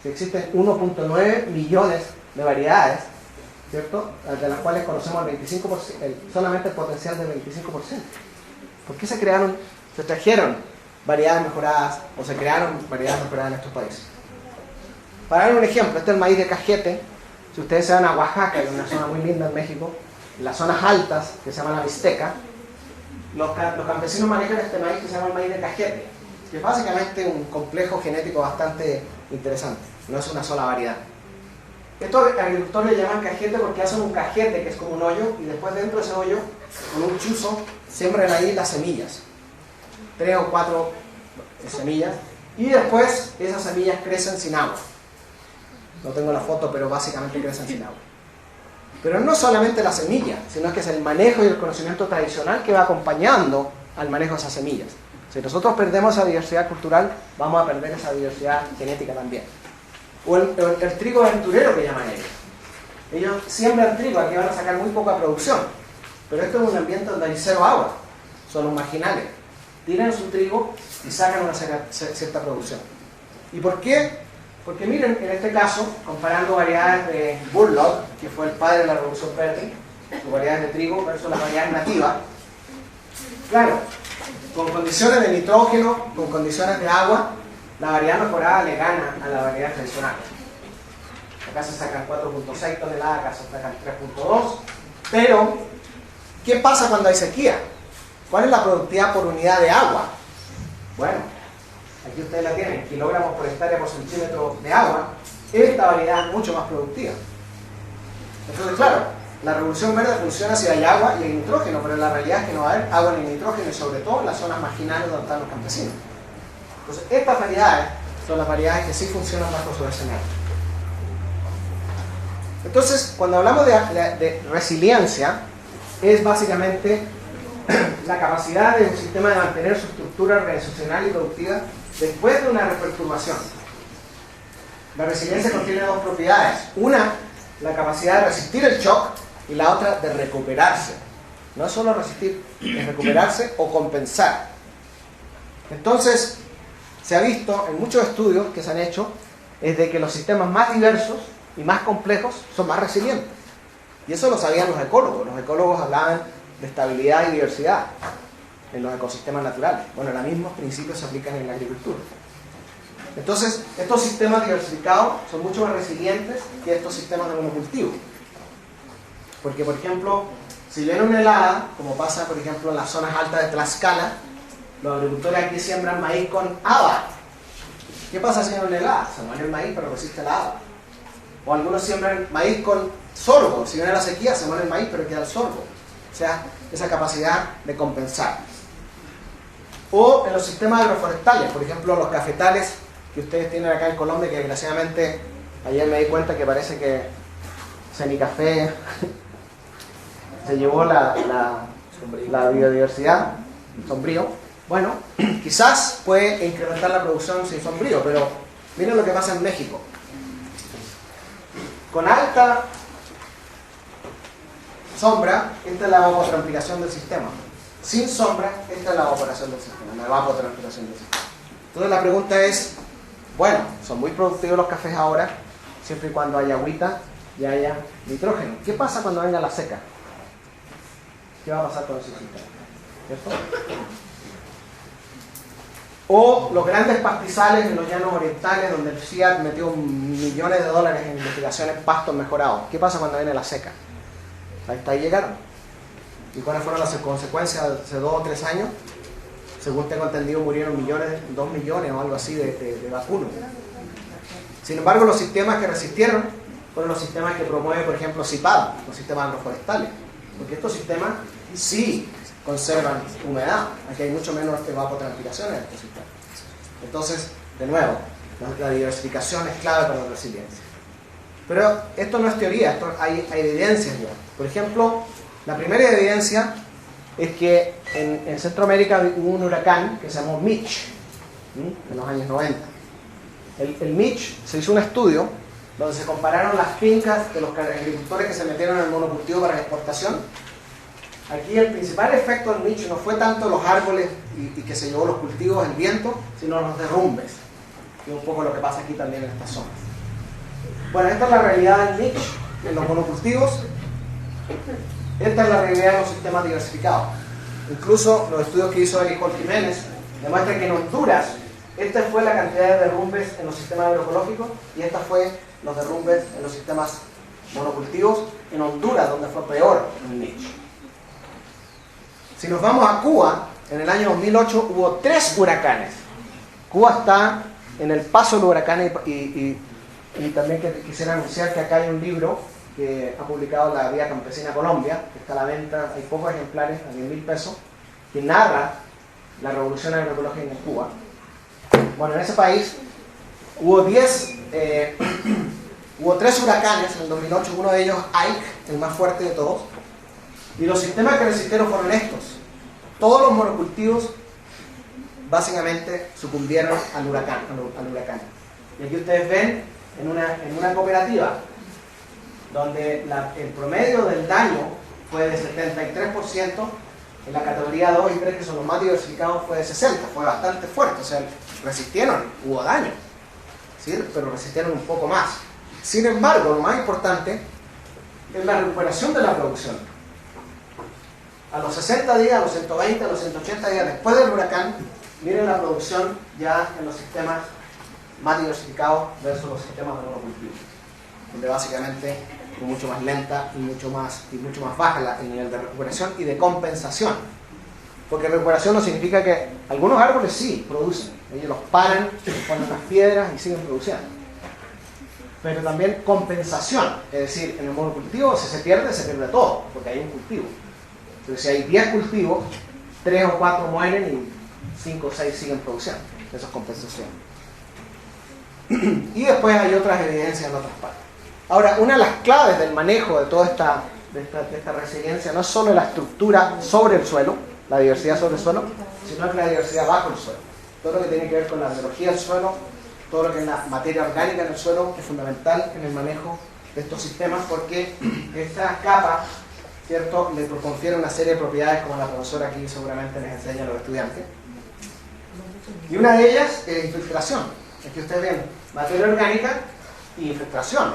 Si existen 1.9 millones de variedades, ¿cierto? De las cuales conocemos el 25%, solamente el potencial del 25%. ¿Por qué se trajeron variedades mejoradas o se crearon variedades mejoradas en estos países? Para dar un ejemplo, este es el maíz de cajete. Si ustedes se van a Oaxaca, que es una zona muy linda en México, en las zonas altas, que se llama la Mixteca, los campesinos manejan este maíz que se llama el maíz de cajete, que es básicamente un complejo genético bastante interesante, no es una sola variedad. Estos agricultores le llaman cajete porque hacen un cajete que es como un hoyo, y después dentro de ese hoyo, con un chuzo, siembran ahí las semillas, 3 o 4 semillas, y después esas semillas crecen sin agua. No tengo la foto, pero básicamente crecen sin agua. Pero no solamente la semilla, sino que es el manejo y el conocimiento tradicional que va acompañando al manejo de esas semillas. Si nosotros perdemos esa diversidad cultural, vamos a perder esa diversidad genética también. O el trigo aventurero que llaman ellos. Ellos siembran trigo, aquí van a sacar muy poca producción. Pero esto es un ambiente donde hay 0 agua, son los marginales. Tiran su trigo y sacan una cierta producción. ¿Y por qué? Porque miren, en este caso, comparando variedades de Burlock, que fue el padre de la Revolución Verde, sus variedades de trigo versus las variedades nativas, claro, con condiciones de nitrógeno, con condiciones de agua, la variedad mejorada le gana a la variedad tradicional. Acá se sacan 4.6 toneladas, acá se sacan 3.2, pero ¿qué pasa cuando hay sequía? ¿Cuál es la productividad por unidad de agua? Bueno, aquí ustedes la tienen, kilogramos por hectárea por centímetro de agua. Esta variedad es mucho más productiva. Entonces, claro, la revolución verde funciona si hay agua y hay nitrógeno, pero la realidad es que no va a haber agua ni nitrógeno, y sobre todo en las zonas marginales donde están los campesinos. Entonces, estas variedades son las variedades que sí funcionan bajo su escenario. Entonces, cuando hablamos de resiliencia, es básicamente la capacidad de un sistema de mantener su estructura organizacional y productiva después de una reperturbación. La resiliencia contiene 2 propiedades. Una, la capacidad de resistir el shock, y la otra, de recuperarse No es solo resistir, es recuperarse o compensar. Entonces, se ha visto en muchos estudios que se han hecho, es de que los sistemas más diversos y más complejos son más resilientes. Y eso lo sabían los ecólogos. Los ecólogos hablaban de estabilidad y diversidad en los ecosistemas naturales. Bueno, los mismos principios se aplican en la agricultura. Entonces, estos sistemas diversificados son mucho más resilientes que estos sistemas de monocultivo. Porque, por ejemplo, si viene una helada, como pasa, por ejemplo, en las zonas altas de Tlaxcala, los agricultores aquí siembran maíz con haba. ¿Qué pasa si viene una helada? Se muere el maíz, pero resiste la haba. O algunos siembran maíz con sorgo. Si viene la sequía, se muere el maíz, pero queda el sorgo. O sea, esa capacidad de compensar. O en los sistemas agroforestales, por ejemplo, los cafetales que ustedes tienen acá en Colombia, que desgraciadamente ayer me di cuenta que parece que Cenicafé se llevó la biodiversidad, sombrío. Bueno, quizás puede incrementar la producción sin sombrío, pero miren lo que pasa en México. Con alta sombra, esta es la evapotranspiración del sistema. Sin sombra, esta es la evaporación del sistema, la evapotranspiración del sistema. Entonces la pregunta es, bueno, son muy productivos los cafés ahora, siempre y cuando haya agüita y haya nitrógeno. ¿Qué pasa cuando venga la seca? ¿Qué va a pasar con ese sistema? ¿Cierto? O los grandes pastizales en los llanos orientales, donde el Fiat metió millones de dólares en investigaciones pastos mejorados. ¿Qué pasa cuando viene la seca? Hasta ahí llegaron. ¿Y cuáles fueron las consecuencias hace 2 o 3 años? Según tengo entendido, murieron 2 millones o algo así de vacunos. Sin embargo, los sistemas que resistieron fueron los sistemas que promueve, por ejemplo, CIPAD, los sistemas agroforestales. Porque estos sistemas sí conservan humedad. Aquí hay mucho menos evapotranspiración en estos sistemas. Entonces, de nuevo, la diversificación es clave para la resiliencia. Pero esto no es teoría, esto hay evidencias ya. Por ejemplo, la primera evidencia es que en Centroamérica hubo un huracán que se llamó Mitch, en los años 90. El Mitch, se hizo un estudio donde se compararon las fincas de los agricultores que se metieron en el monocultivo para la exportación. Aquí el principal efecto del Mitch no fue tanto los árboles y que se llevó los cultivos, el viento, sino los derrumbes. Y un poco lo que pasa aquí también en estas zonas. Bueno, esta es la realidad del Mitch en los monocultivos. Esta es la realidad de los sistemas diversificados. Incluso los estudios que hizo Eric Holt Jiménez demuestran que en Honduras esta fue la cantidad de derrumbes en los sistemas agroecológicos y esta fue los derrumbes en los sistemas monocultivos en Honduras, donde fue peor el Mitch. Si nos vamos a Cuba, en el año 2008 hubo 3 huracanes. Cuba está en el paso del huracán y también quisiera anunciar que acá hay un libro que ha publicado la Vía Campesina Colombia, que está a la venta, hay pocos ejemplares, a 10.000 pesos, que narra la revolución agroecológica en Cuba. Bueno, en ese país hubo 3 huracanes en el 2008, uno de ellos Ike, el más fuerte de todos, y los sistemas que resistieron fueron estos. Todos los monocultivos básicamente sucumbieron al huracán. Y aquí ustedes ven en una cooperativa donde el promedio del daño fue de 73%, en la categoría 2 y 3, que son los más diversificados, fue de 60%, fue bastante fuerte, o sea, resistieron, hubo daño, ¿sí? Pero resistieron un poco más. Sin embargo, lo más importante es la recuperación de la producción. A los 60 días, a los 120, a los 180 días después del huracán, miren la producción ya en los sistemas más diversificados versus los sistemas de monocultivo, donde básicamente es mucho más lenta y mucho más baja el nivel de recuperación y de compensación. Porque recuperación no significa que algunos árboles sí producen, ellos los paran, ponen las piedras y siguen produciendo. Pero también compensación, es decir, en el monocultivo si se pierde todo, porque hay un cultivo. Entonces si hay 10 cultivos, 3 o 4 mueren y 5 o 6 siguen produciendo. Eso es compensación. Y después hay otras evidencias en otras partes. Ahora, una de las claves del manejo de toda esta resiliencia no es solo la estructura sobre el suelo, la diversidad sobre el suelo, sino que la diversidad bajo el suelo. Todo lo que tiene que ver con la biología del suelo, todo lo que es la materia orgánica en el suelo, es fundamental en el manejo de estos sistemas, porque esta capa ¿cierto?, le confiere una serie de propiedades como la profesora aquí seguramente les enseña a los estudiantes. Y una de ellas es infiltración. Aquí ustedes ven materia orgánica y infiltración.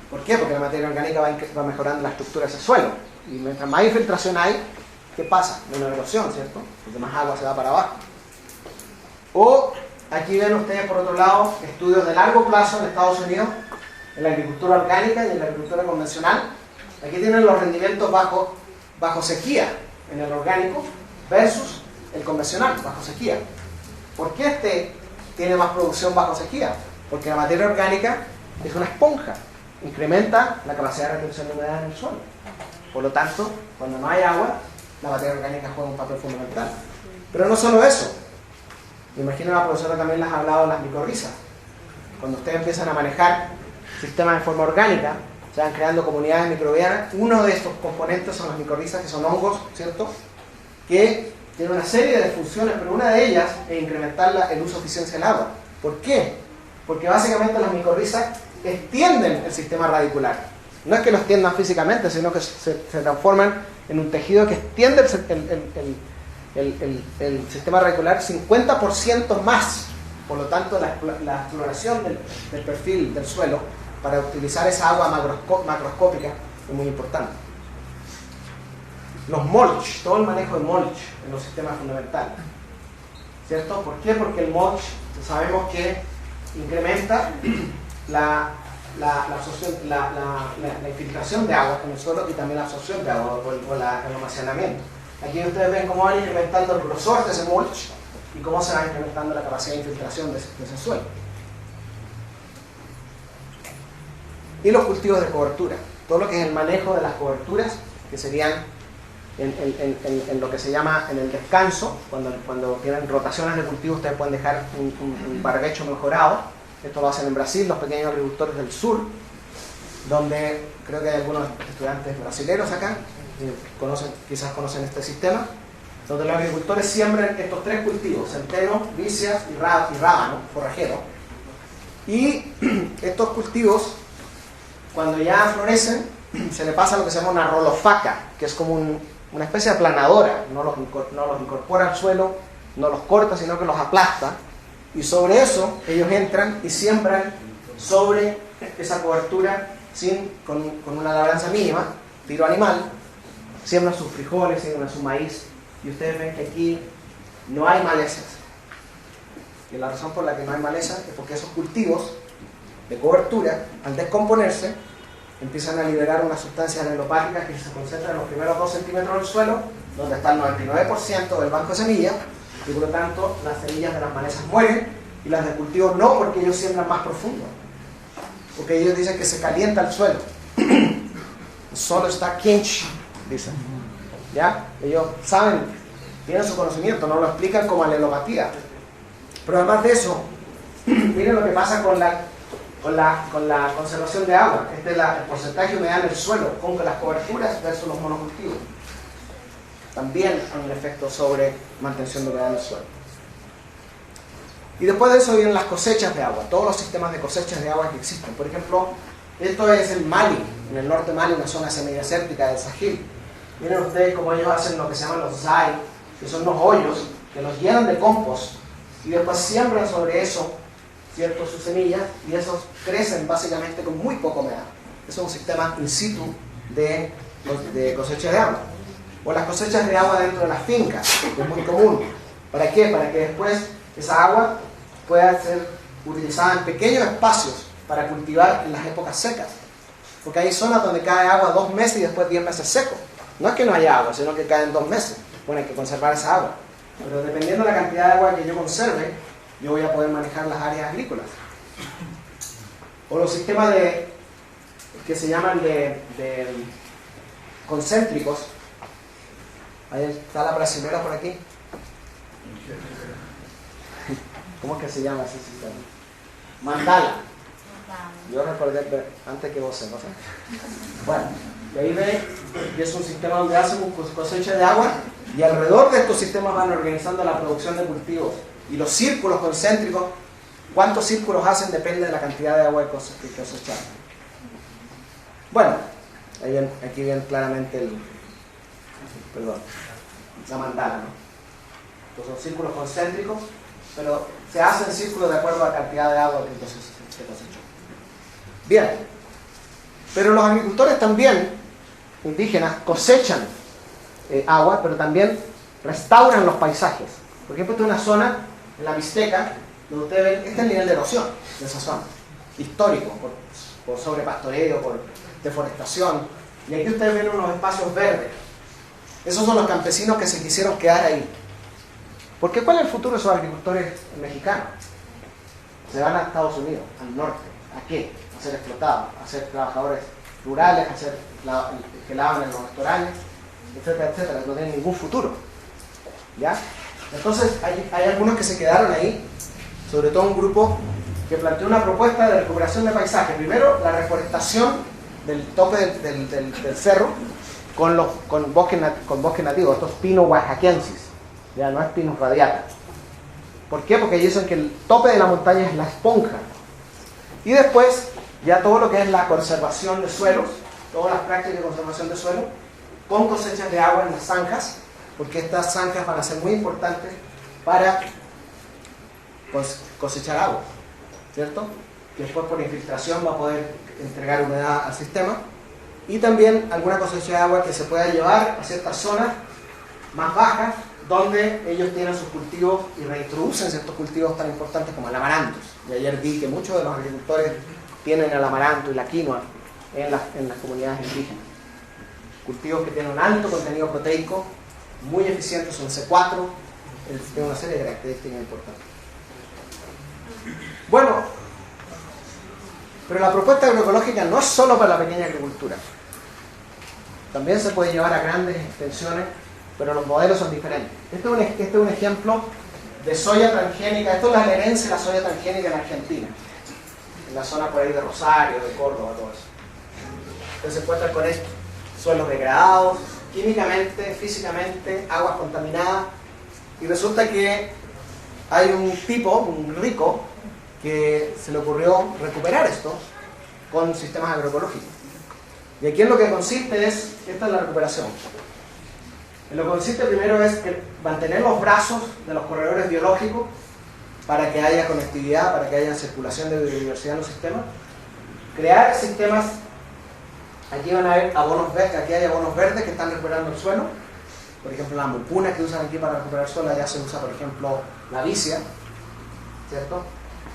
¿Por qué? Porque la materia orgánica va mejorando la estructura de ese suelo. Y mientras más infiltración hay, ¿qué pasa? Menos erosión, ¿cierto? Porque más agua se va para abajo. O aquí ven ustedes, por otro lado, estudios de largo plazo en Estados Unidos, en la agricultura orgánica y en la agricultura convencional. Aquí tienen los rendimientos bajo sequía en el orgánico versus el convencional bajo sequía. ¿Por qué este tiene más producción bajo sequía? Porque la materia orgánica es una esponja, incrementa la capacidad de retención de humedad en el suelo. Por lo tanto, cuando no hay agua, la materia orgánica juega un papel fundamental. Pero no solo eso. Me imagino la profesora también les ha hablado de las micorrizas. Cuando ustedes empiezan a manejar sistemas de forma orgánica, se van creando comunidades microbianas. Uno de estos componentes son las micorrizas, que son hongos, ¿cierto?, que tienen una serie de funciones, pero una de ellas es incrementar el uso de eficiencia del agua. ¿Por qué? Porque básicamente las micorrizas extienden el sistema radicular. No es que lo extiendan físicamente, sino que se transforman en un tejido que extiende el sistema radicular 50% más. Por lo tanto, la exploración del perfil del suelo para utilizar esa agua macroscópica es muy importante. Los mulch, todo el manejo de mulch en los sistemas fundamentales, ¿cierto? ¿Por qué? Porque el mulch sabemos que incrementa la infiltración de agua en el suelo y también la absorción de agua o el almacenamiento. Aquí ustedes ven cómo van incrementando el grosor de ese mulch y cómo se va incrementando la capacidad de infiltración de ese suelo. Y los cultivos de cobertura, todo lo que es el manejo de las coberturas, que serían en lo que se llama en el descanso, cuando tienen rotaciones de cultivo, ustedes pueden dejar un barbecho mejorado. Esto lo hacen en Brasil, los pequeños agricultores del sur, donde creo que hay algunos estudiantes brasileños acá, quizás conocen este sistema, donde los agricultores siembran estos tres cultivos: centeno, vicias y rábano, forrajero. Y estos cultivos, cuando ya florecen, se le pasa lo que se llama una rolofaca, que es como una especie de aplanadora. No los incorpora al suelo, no los corta, sino que los aplasta. Y sobre eso ellos entran y siembran sobre esa cobertura con una labranza mínima, tiro animal, siembran sus frijoles, siembran su maíz. Y ustedes ven que aquí no hay malezas. Y la razón por la que no hay malezas es porque esos cultivos de cobertura, al descomponerse, empiezan a liberar unas sustancias anelopáticas que se concentran en los primeros 2 centímetros del suelo, donde está el 99% del banco de semillas, y por lo tanto las semillas de las malezas mueren y las de cultivo no, porque ellos siembran más profundo, porque ellos dicen que se calienta el suelo. El suelo está quench, dicen. ¿Ya? Ellos saben, tienen su conocimiento, no lo explican como alelopatía. Pero además de eso, miren lo que pasa con la conservación de agua. Este es el porcentaje de humedad en el suelo con las coberturas versus los monocultivos. También hay un efecto sobre mantención de humedad en el suelo. Y después de eso vienen las cosechas de agua, todos los sistemas de cosechas de agua que existen. Por ejemplo, esto es en Mali, en el norte de Mali, una zona semidesértica del Sahel. Miren ustedes cómo ellos hacen lo que se llaman los zai, que son los hoyos que los llenan de compost y después siembran sobre eso, ¿cierto?, sus semillas, y esos crecen básicamente con muy poca humedad. Eso es un sistema in situ de cosecha de agua. O las cosechas de agua dentro de las fincas, que es muy común. ¿Para qué? Para que después esa agua pueda ser utilizada en pequeños espacios para cultivar en las épocas secas. Porque hay zonas donde cae agua 2 meses y después 10 meses seco. No es que no haya agua, sino que cae en 2 meses. Bueno, hay que conservar esa agua. Pero dependiendo de la cantidad de agua que yo conserve, yo voy a poder manejar las áreas agrícolas. O los sistemas que se llaman de concéntricos. Ahí está la brasilera por aquí. ¿Cómo es que se llama ese sistema? Mandala. Yo recordé antes que vos, ¿no? Bueno, y ahí ve que es un sistema donde hacen cosecha de agua y alrededor de estos sistemas van organizando la producción de cultivos. Y los círculos concéntricos, cuántos círculos hacen depende de la cantidad de agua que cosecharon. Bueno, aquí ven claramente perdón, la mandala, ¿no? Entonces son círculos concéntricos, pero se hacen círculos de acuerdo a la cantidad de agua que entonces se cosechó. Bien, pero los agricultores también, indígenas, cosechan agua, pero también restauran los paisajes. Por ejemplo, esta es una zona en la Mixteca, donde ustedes ven, este es el nivel de erosión de esa zona, histórico, por sobrepastoreo, por deforestación, y aquí ustedes ven unos espacios verdes. Esos son los campesinos que se quisieron quedar ahí. Porque ¿cuál es el futuro de esos agricultores mexicanos? Se van a Estados Unidos, al norte. ¿A qué? A ser explotados, a ser trabajadores rurales, a ser que lavan en los restaurantes, etcétera, etcétera. No tienen ningún futuro. ¿Ya? Entonces hay algunos que se quedaron ahí, sobre todo un grupo que planteó una propuesta de recuperación de paisaje. Primero, la reforestación del tope del cerro con bosque nativo, estos pinos oaxaquensis, ya no es pinus radiata. ¿Por qué? Porque ellos dicen que el tope de la montaña es la esponja. Y después, ya todo lo que es la conservación de suelos, todas las prácticas de conservación de suelo, con cosechas de agua en las zanjas, porque estas zanjas van a ser muy importantes para cosechar agua, ¿cierto? Que después por infiltración va a poder entregar humedad al sistema. Y también alguna cosecha de agua que se pueda llevar a ciertas zonas más bajas, donde ellos tienen sus cultivos y reintroducen ciertos cultivos tan importantes como el amaranto. Y ayer vi que muchos de los agricultores tienen el amaranto y la quinoa en las comunidades indígenas. Cultivos que tienen un alto contenido proteico, muy eficientes, son C4, tienen una serie de características importantes. Bueno, pero la propuesta agroecológica no es solo para la pequeña agricultura. También se puede llevar a grandes extensiones, pero los modelos son diferentes. Este es un ejemplo de soya transgénica. Esto es la herencia de la soya transgénica en Argentina, en la zona por ahí de Rosario, de Córdoba, todo eso. Entonces se encuentran con esto: suelos degradados, químicamente, físicamente, aguas contaminadas, y resulta que hay un tipo, un rico, que se le ocurrió recuperar esto con sistemas agroecológicos. Y aquí en lo que consiste esta es la recuperación. En lo que consiste primero es mantener los brazos de los corredores biológicos para que haya conectividad, para que haya circulación de biodiversidad en los sistemas. Crear sistemas, aquí van a ver abonos verdes, aquí hay abonos verdes que están recuperando el suelo. Por ejemplo, la mucuna que usan aquí para recuperar el suelo, allá se usa, por ejemplo, la vicia, ¿cierto?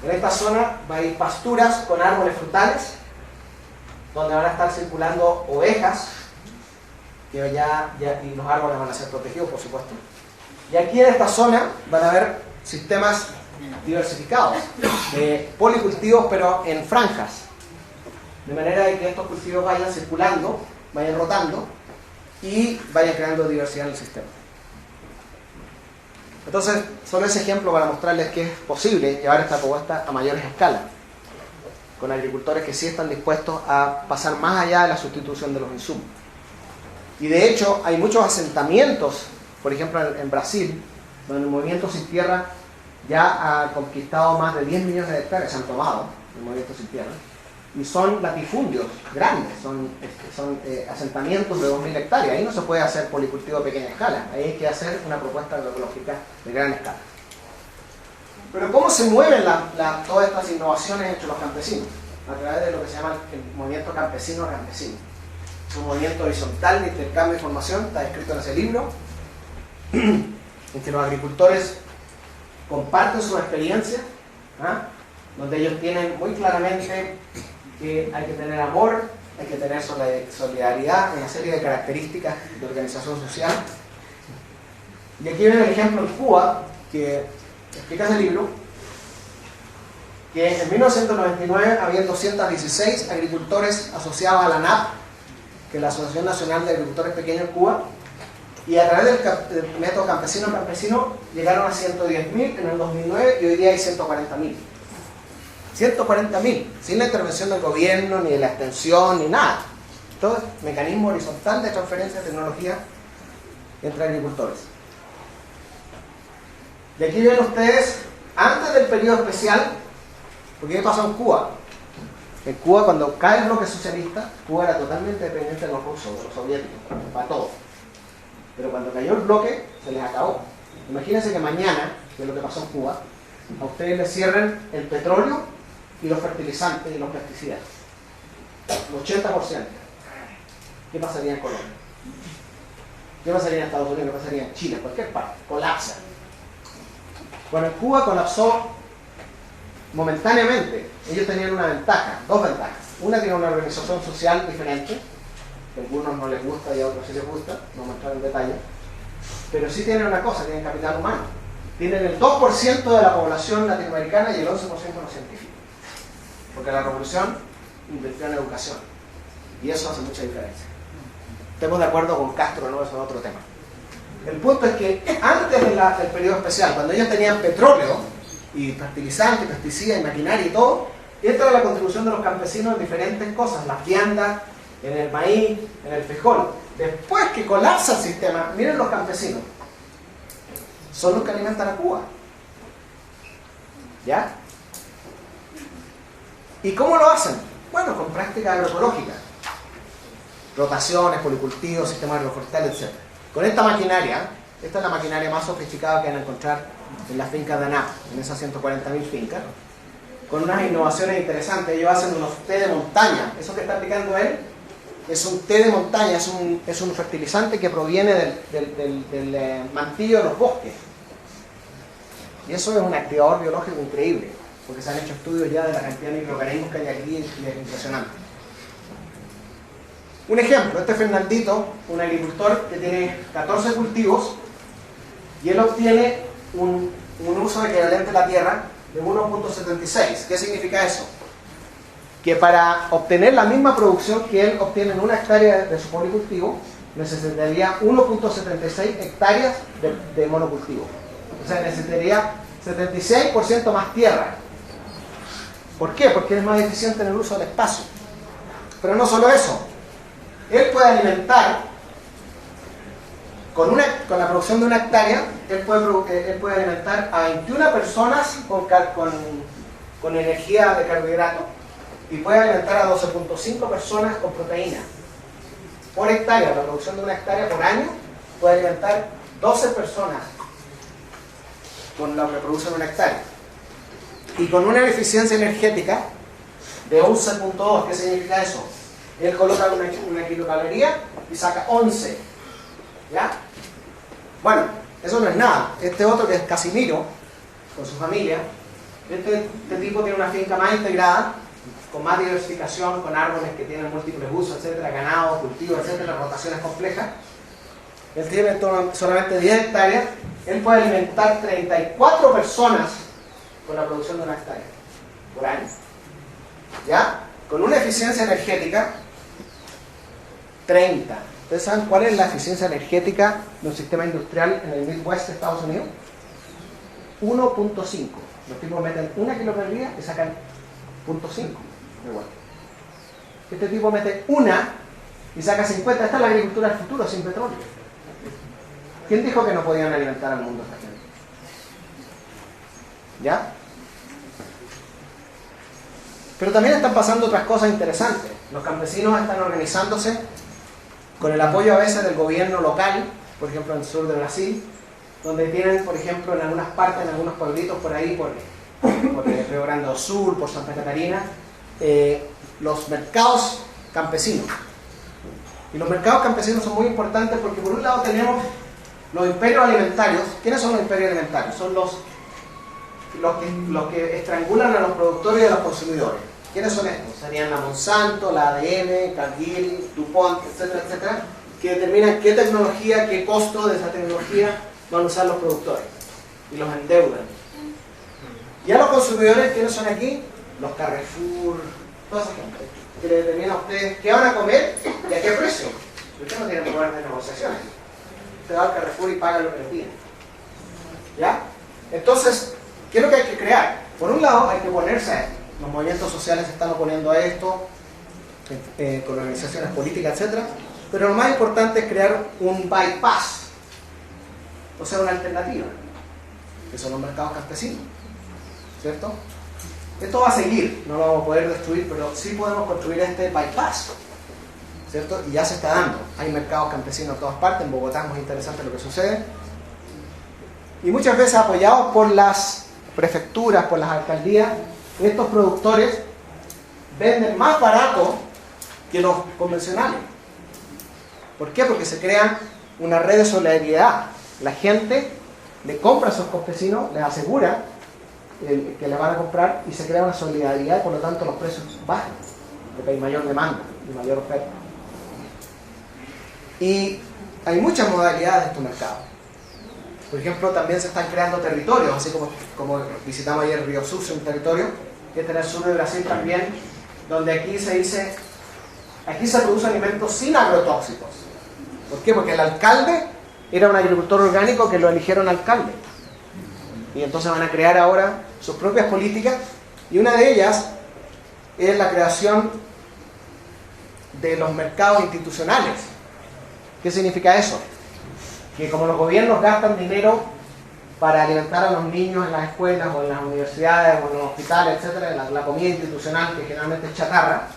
En esta zona va a ir pasturas con árboles frutales, donde van a estar circulando ovejas, que y los árboles van a ser protegidos, por supuesto. Y aquí en esta zona van a haber sistemas diversificados, de policultivos, pero en franjas, de manera de que estos cultivos vayan circulando, vayan rotando, y vayan creando diversidad en el sistema. Entonces, solo ese ejemplo para mostrarles que es posible llevar esta propuesta a mayores escalas, con agricultores que sí están dispuestos a pasar más allá de la sustitución de los insumos. Y de hecho, hay muchos asentamientos, por ejemplo en Brasil, donde el Movimiento Sin Tierra ya ha conquistado más de 10 millones de hectáreas, se han tomado el Movimiento Sin Tierra, y son latifundios grandes, son asentamientos de 2.000 hectáreas. Ahí no se puede hacer policultivo de pequeña escala, ahí hay que hacer una propuesta agroecológica de gran escala. Pero ¿cómo se mueven todas estas innovaciones entre los campesinos? A través de lo que se llama el movimiento campesino-campesino. Es un movimiento horizontal de intercambio de información, está escrito en ese libro, en que los agricultores comparten su experiencia, donde ellos tienen muy claramente que hay que tener amor, hay que tener solidaridad, una serie de características de organización social. Y aquí viene el ejemplo en Cuba, que explica ese libro, que en 1999 había 216 agricultores asociados a la ANAP, que es la Asociación Nacional de Agricultores Pequeños en Cuba, y a través del método campesino-campesino llegaron a 110.000 en el 2009 y hoy día hay 140.000. 140.000, sin la intervención del gobierno, ni de la extensión, ni nada. Todo es mecanismo horizontal de transferencia de tecnología entre agricultores. Y aquí ven ustedes, antes del periodo especial, porque ¿qué pasó en Cuba? En Cuba, cuando cae el bloque socialista, Cuba era totalmente dependiente de los rusos, de los soviéticos, para todo. Pero cuando cayó el bloque, se les acabó. Imagínense que mañana, que es lo que pasó en Cuba, a ustedes les cierren el petróleo y los fertilizantes y los pesticidas. El 80%. ¿Qué pasaría en Colombia? ¿Qué pasaría en Estados Unidos? ¿Qué pasaría en Chile? En cualquier parte. Colapsa. Bueno, en Cuba colapsó momentáneamente. Ellos tenían una ventaja, dos ventajas. Una, tiene una organización social diferente, que a algunos no les gusta y a otros sí les gusta, no voy a entrar en detalle. Pero sí tienen una cosa, tienen capital humano. Tienen el 2% de la población latinoamericana y el 11% de los científicos. Porque la revolución invirtió en educación. Y eso hace mucha diferencia. Estemos de acuerdo con Castro, no, eso es otro tema. El punto es que antes del periodo especial, cuando ellos tenían petróleo y fertilizantes, pesticidas y maquinaria y todo, esta era la contribución de los campesinos en diferentes cosas, las viandas, en el maíz, en el frijol. Después que colapsa el sistema, miren los campesinos, son los que alimentan a Cuba. ¿Ya? ¿Y cómo lo hacen? Bueno, con prácticas agroecológicas. Rotaciones, policultivos, sistemas agroforestales, etc. Con esta maquinaria, esta es la maquinaria más sofisticada que van a encontrar en las fincas de ANAP, en esas 140.000 fincas, con unas innovaciones interesantes. Ellos hacen unos té de montaña. Eso que está aplicando él es un té de montaña, es un fertilizante que proviene del mantillo de los bosques. Y eso es un activador biológico increíble, porque se han hecho estudios ya de la cantidad de microorganismos que hay aquí y es impresionante. Un ejemplo, este Fernandito, un agricultor que tiene 14 cultivos y él obtiene un uso equivalente a la tierra de 1.76. ¿Qué significa eso? Que para obtener la misma producción que él obtiene en una hectárea de su policultivo, necesitaría 1.76 hectáreas de monocultivo. O sea, necesitaría 76% más tierra. ¿Por qué? Porque es más eficiente en el uso del espacio. Pero no solo eso. Él puede alimentar, con la producción de una hectárea, él puede alimentar a 21 personas con energía de carbohidrato y puede alimentar a 12.5 personas con proteína. Por hectárea, la producción de una hectárea por año puede alimentar 12 personas con lo que produce una hectárea. Y con una eficiencia energética de 11.2. ¿Qué significa eso? Él coloca una kilocaloría y saca 11. ¿Ya? Bueno, eso no es nada. Este otro, que es Casimiro, con su familia, este tipo tiene una finca más integrada, con más diversificación, con árboles que tienen múltiples usos, etcétera, ganado, cultivo, etcétera, rotaciones complejas. Él tiene solamente 10 hectáreas. Él puede alimentar 34 personas con la producción de una hectárea por año. ¿Ya? Con una eficiencia energética 30. ¿Ustedes saben cuál es la eficiencia energética de un sistema industrial en el Midwest de Estados Unidos? 1.5. Los tipos meten 1 kilocaloría y sacan 0.5. Igual. Este tipo mete 1 y saca 50. Esta es la agricultura del futuro, sin petróleo. ¿Quién dijo que no podían alimentar al mundo esta gente? ¿Ya? Pero también están pasando otras cosas interesantes. Los campesinos están organizándose con el apoyo a veces del gobierno local, por ejemplo en el sur de Brasil, donde tienen, por ejemplo, en algunas partes, en algunos pueblitos por ahí, por el Río Grande do Sul, por Santa Catarina, los mercados campesinos. Y los mercados campesinos son muy importantes porque por un lado tenemos los imperios alimentarios. ¿Quiénes son los imperios alimentarios? Son los que estrangulan a los productores y a los consumidores. ¿Quiénes son estos? Serían la Monsanto, la ADM, Cargill, DuPont, etcétera, etcétera, que determinan qué tecnología, qué costo de esa tecnología van a usar los productores y los endeudan. Y a los consumidores, ¿quiénes son aquí? Los Carrefour, toda esa gente que le determinan a ustedes qué van a comer y a qué precio. Ustedes no tienen poder de negociaciones. Usted va al Carrefour y paga lo que le piden. ¿Ya? Entonces, ¿qué es lo que hay que crear? Por un lado, hay que oponerse a esto. Los movimientos sociales se están oponiendo a esto, con organizaciones políticas, etc. Pero lo más importante es crear un bypass, o sea, una alternativa, que son los mercados campesinos, ¿cierto? Esto va a seguir, no lo vamos a poder destruir, pero sí podemos construir este bypass, ¿cierto? Y ya se está dando. Hay mercados campesinos en todas partes. En Bogotá es muy interesante lo que sucede. Y muchas veces apoyados por las prefecturas, por las alcaldías, estos productores venden más barato que los convencionales. ¿Por qué? Porque se crea una red de solidaridad. La gente le compra a esos campesinos, les asegura que les van a comprar y se crea una solidaridad y por lo tanto los precios bajan, porque hay mayor demanda y mayor oferta. Y hay muchas modalidades de estos mercados. Por ejemplo, también se están creando territorios, así como visitamos ayer Río Sucio, un territorio que está en el sur de Brasil también, donde aquí se dice, aquí se producen alimentos sin agrotóxicos. ¿Por qué? Porque el alcalde era un agricultor orgánico que lo eligieron alcalde. Y entonces van a crear ahora sus propias políticas, y una de ellas es la creación de los mercados institucionales. ¿Qué significa eso? Que como los gobiernos gastan dinero para alimentar a los niños en las escuelas o en las universidades o en los hospitales, etcétera, la comida institucional, que generalmente es chatarra,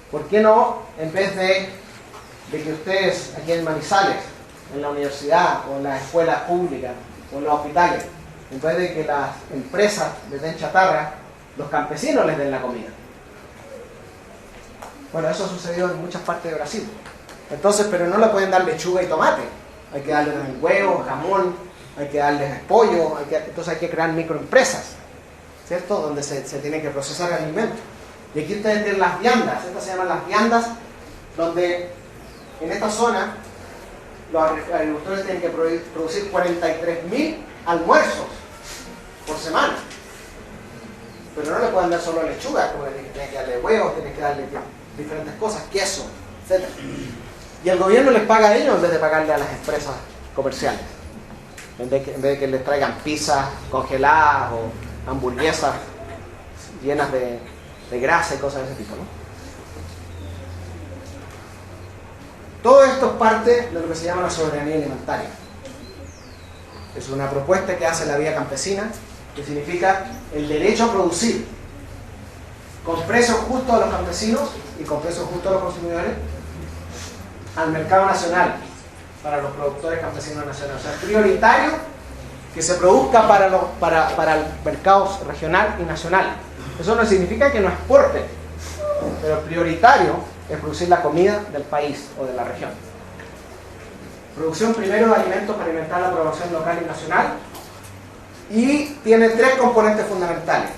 ¿por qué no, en vez de que ustedes aquí en Manizales, en la universidad o en las escuelas públicas o en los hospitales, en vez de que las empresas les den chatarra, los campesinos les den la comida? Bueno, eso ha sucedido en muchas partes de Brasil. Entonces, pero no le pueden dar lechuga y tomate. Hay que darles huevo, jamón, hay que darles pollo, entonces hay que crear microempresas, ¿cierto? Donde se tiene que procesar el alimento. Y aquí ustedes tienen las viandas, estas se llaman las viandas, donde en esta zona los agricultores tienen que producir 43.000 almuerzos por semana. Pero no le pueden dar solo lechuga, como tienen que darle huevos, tienen que darle diferentes cosas, queso, etc. Y el gobierno les paga a ellos en vez de pagarle a las empresas comerciales. En vez de que les traigan pizzas congeladas o hamburguesas llenas de grasa y cosas de ese tipo, ¿no? Todo esto es parte de lo que se llama la soberanía alimentaria. Es una propuesta que hace la Vía Campesina, que significa el derecho a producir con precios justos a los campesinos y con precios justos a los consumidores al mercado nacional, para los productores campesinos nacionales. O sea, es prioritario que se produzca para el mercado regional y nacional. Eso no significa que no exporten, pero prioritario es producir la comida del país o de la región. Producción primero de alimentos para alimentar la población local y nacional, y tiene tres componentes fundamentales.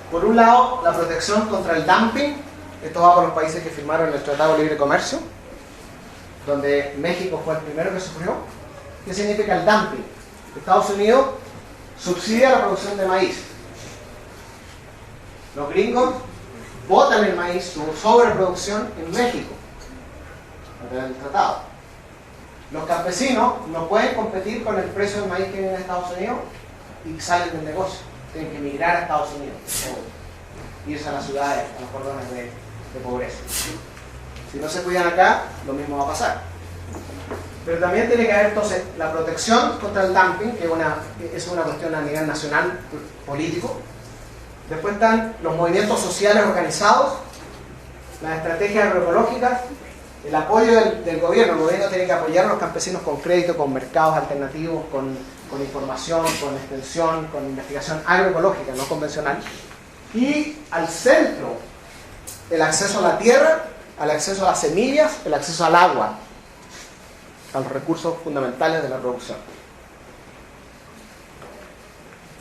Por un lado, la protección contra el dumping. Esto va por los países que firmaron el Tratado de Libre Comercio, donde México fue el primero que sufrió. ¿Qué significa el dumping? Estados Unidos subsidia la producción de maíz. Los gringos botan el maíz, su sobreproducción, en México, a través del tratado. Los campesinos no pueden competir con el precio del maíz que viene de Estados Unidos y salen del negocio. Tienen que emigrar a Estados Unidos, o irse a las ciudades, a los cordones de pobreza. Si no se cuidan acá, lo mismo va a pasar. Pero también tiene que haber entonces la protección contra el dumping, que es una cuestión a nivel nacional político. Después están los movimientos sociales organizados, las estrategias agroecológicas, el apoyo del gobierno. El gobierno tiene que apoyar a los campesinos con crédito, con mercados alternativos, con información, con extensión, con investigación agroecológica, no convencional. Y al centro, el acceso a la tierra, al acceso a las semillas, el acceso al agua, a los recursos fundamentales de la producción.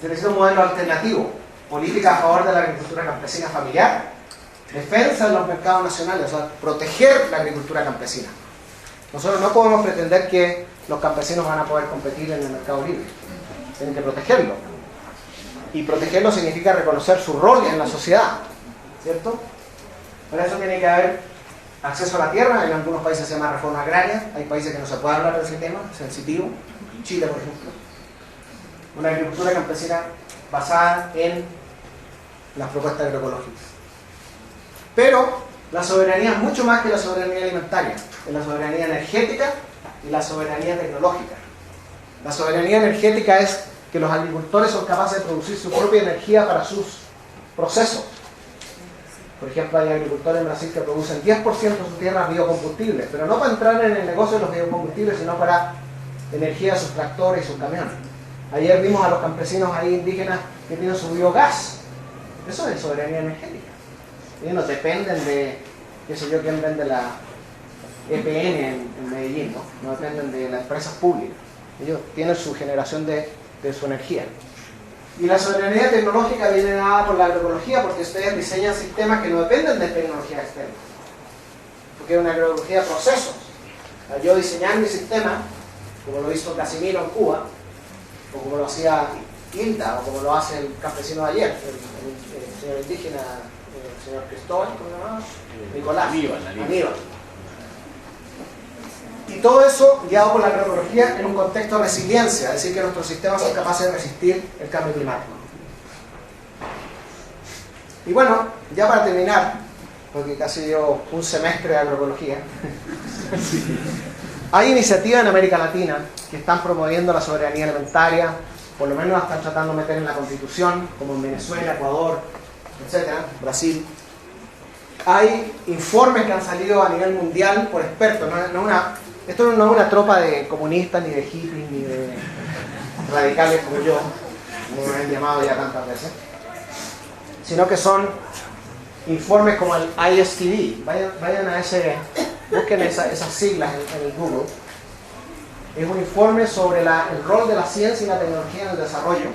Se necesita un modelo alternativo, política a favor de la agricultura campesina familiar, defensa de los mercados nacionales, o sea, proteger la agricultura campesina. Nosotros no podemos pretender que los campesinos van a poder competir en el mercado libre. Tienen que protegerlo. Y protegerlo significa reconocer su rol en la sociedad, ¿cierto? Para eso tiene que haber acceso a la tierra. En algunos países se llama reforma agraria. Hay países que no se puede hablar de ese tema, sensitivo. Chile, por ejemplo. Una agricultura campesina basada en las propuestas agroecológicas. Pero la soberanía es mucho más que la soberanía alimentaria. Es la soberanía energética y la soberanía tecnológica. La soberanía energética es que los agricultores son capaces de producir su propia energía para sus procesos. Por ejemplo, hay agricultores en Brasil que producen 10% de sus tierras biocombustibles, pero no para entrar en el negocio de los biocombustibles, sino para energía de sus tractores y sus camiones. Ayer vimos a los campesinos ahí indígenas que tienen su biogás. Eso es soberanía energética. Ellos no dependen de, qué sé yo, quién vende la EPN en Medellín, ¿no? No dependen de las empresas públicas. Ellos tienen su generación de su energía. Y la soberanía tecnológica viene dada por la agroecología, porque ustedes diseñan sistemas que no dependen de tecnología externa. Porque es una agroecología de procesos. Yo diseñar mi sistema, como lo hizo Casimiro en Cuba, o como lo hacía Hilda, o como lo hace el campesino de ayer, el señor indígena, el señor Cristóbal, ¿cómo se llamaba? Nicolás. Aníbal. Y todo eso guiado por la agroecología en un contexto de resiliencia, es decir, que nuestros sistemas son capaces de resistir el cambio climático. Y bueno, ya para terminar, porque casi llevo un semestre de agroecología, hay iniciativas en América Latina que están promoviendo la soberanía alimentaria, por lo menos la están tratando de meter en la Constitución, como en Venezuela, Ecuador, etcétera, Brasil. Hay informes que han salido a nivel mundial por expertos, esto no es una tropa de comunistas, ni de hippies, ni de radicales como yo, como me han llamado ya tantas veces, sino que son informes como el ISTD. Vayan a busquen esas siglas en el Google. Es un informe sobre el rol de la ciencia y la tecnología en el desarrollo,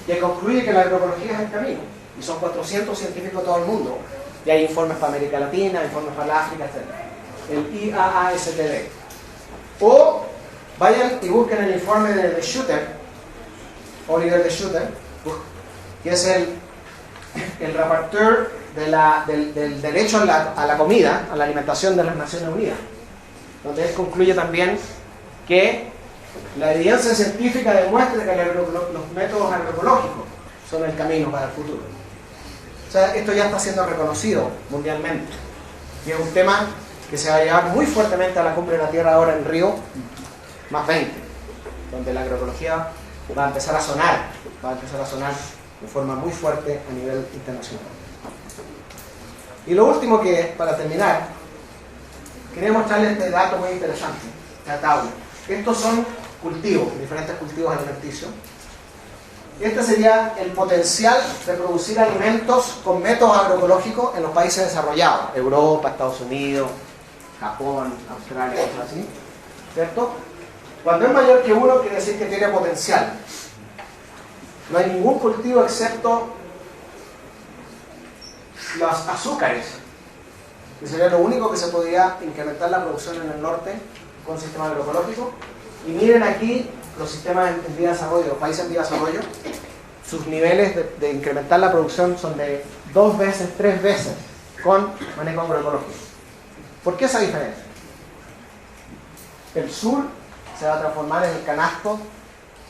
que concluye que la agroecología es el camino. Y son 400 científicos de todo el mundo. Y hay informes para América Latina, informes para África, etc. El IAASTD. O vayan y busquen el informe de De Schutter, Oliver De Schutter, que es el rapporteur del derecho a la comida, a la alimentación de las Naciones Unidas, donde él concluye también que la evidencia científica demuestra que los métodos agroecológicos son el camino para el futuro. O sea, esto ya está siendo reconocido mundialmente. Y es un tema que se va a llevar muy fuertemente a la Cumbre de la Tierra ahora en Río, más 20, donde la agroecología va a empezar a sonar de forma muy fuerte a nivel internacional. Y lo último que, para terminar, quería mostrarles este dato muy interesante, esta tabla. Estos son cultivos, diferentes cultivos alimenticios. Este sería el potencial de producir alimentos con métodos agroecológicos en los países desarrollados, Europa, Estados Unidos, Japón, Australia, cosas así, ¿cierto? Cuando es mayor que 1 quiere decir que tiene potencial. No hay ningún cultivo excepto los azúcares, que sería lo único que se podría incrementar la producción en el norte con sistema agroecológico. Y miren aquí los sistemas en vía de desarrollo, los países en vía de desarrollo, sus niveles de incrementar la producción son de 2 veces, 3 veces con manejo agroecológico. ¿Por qué esa diferencia? El sur se va a transformar en el canasto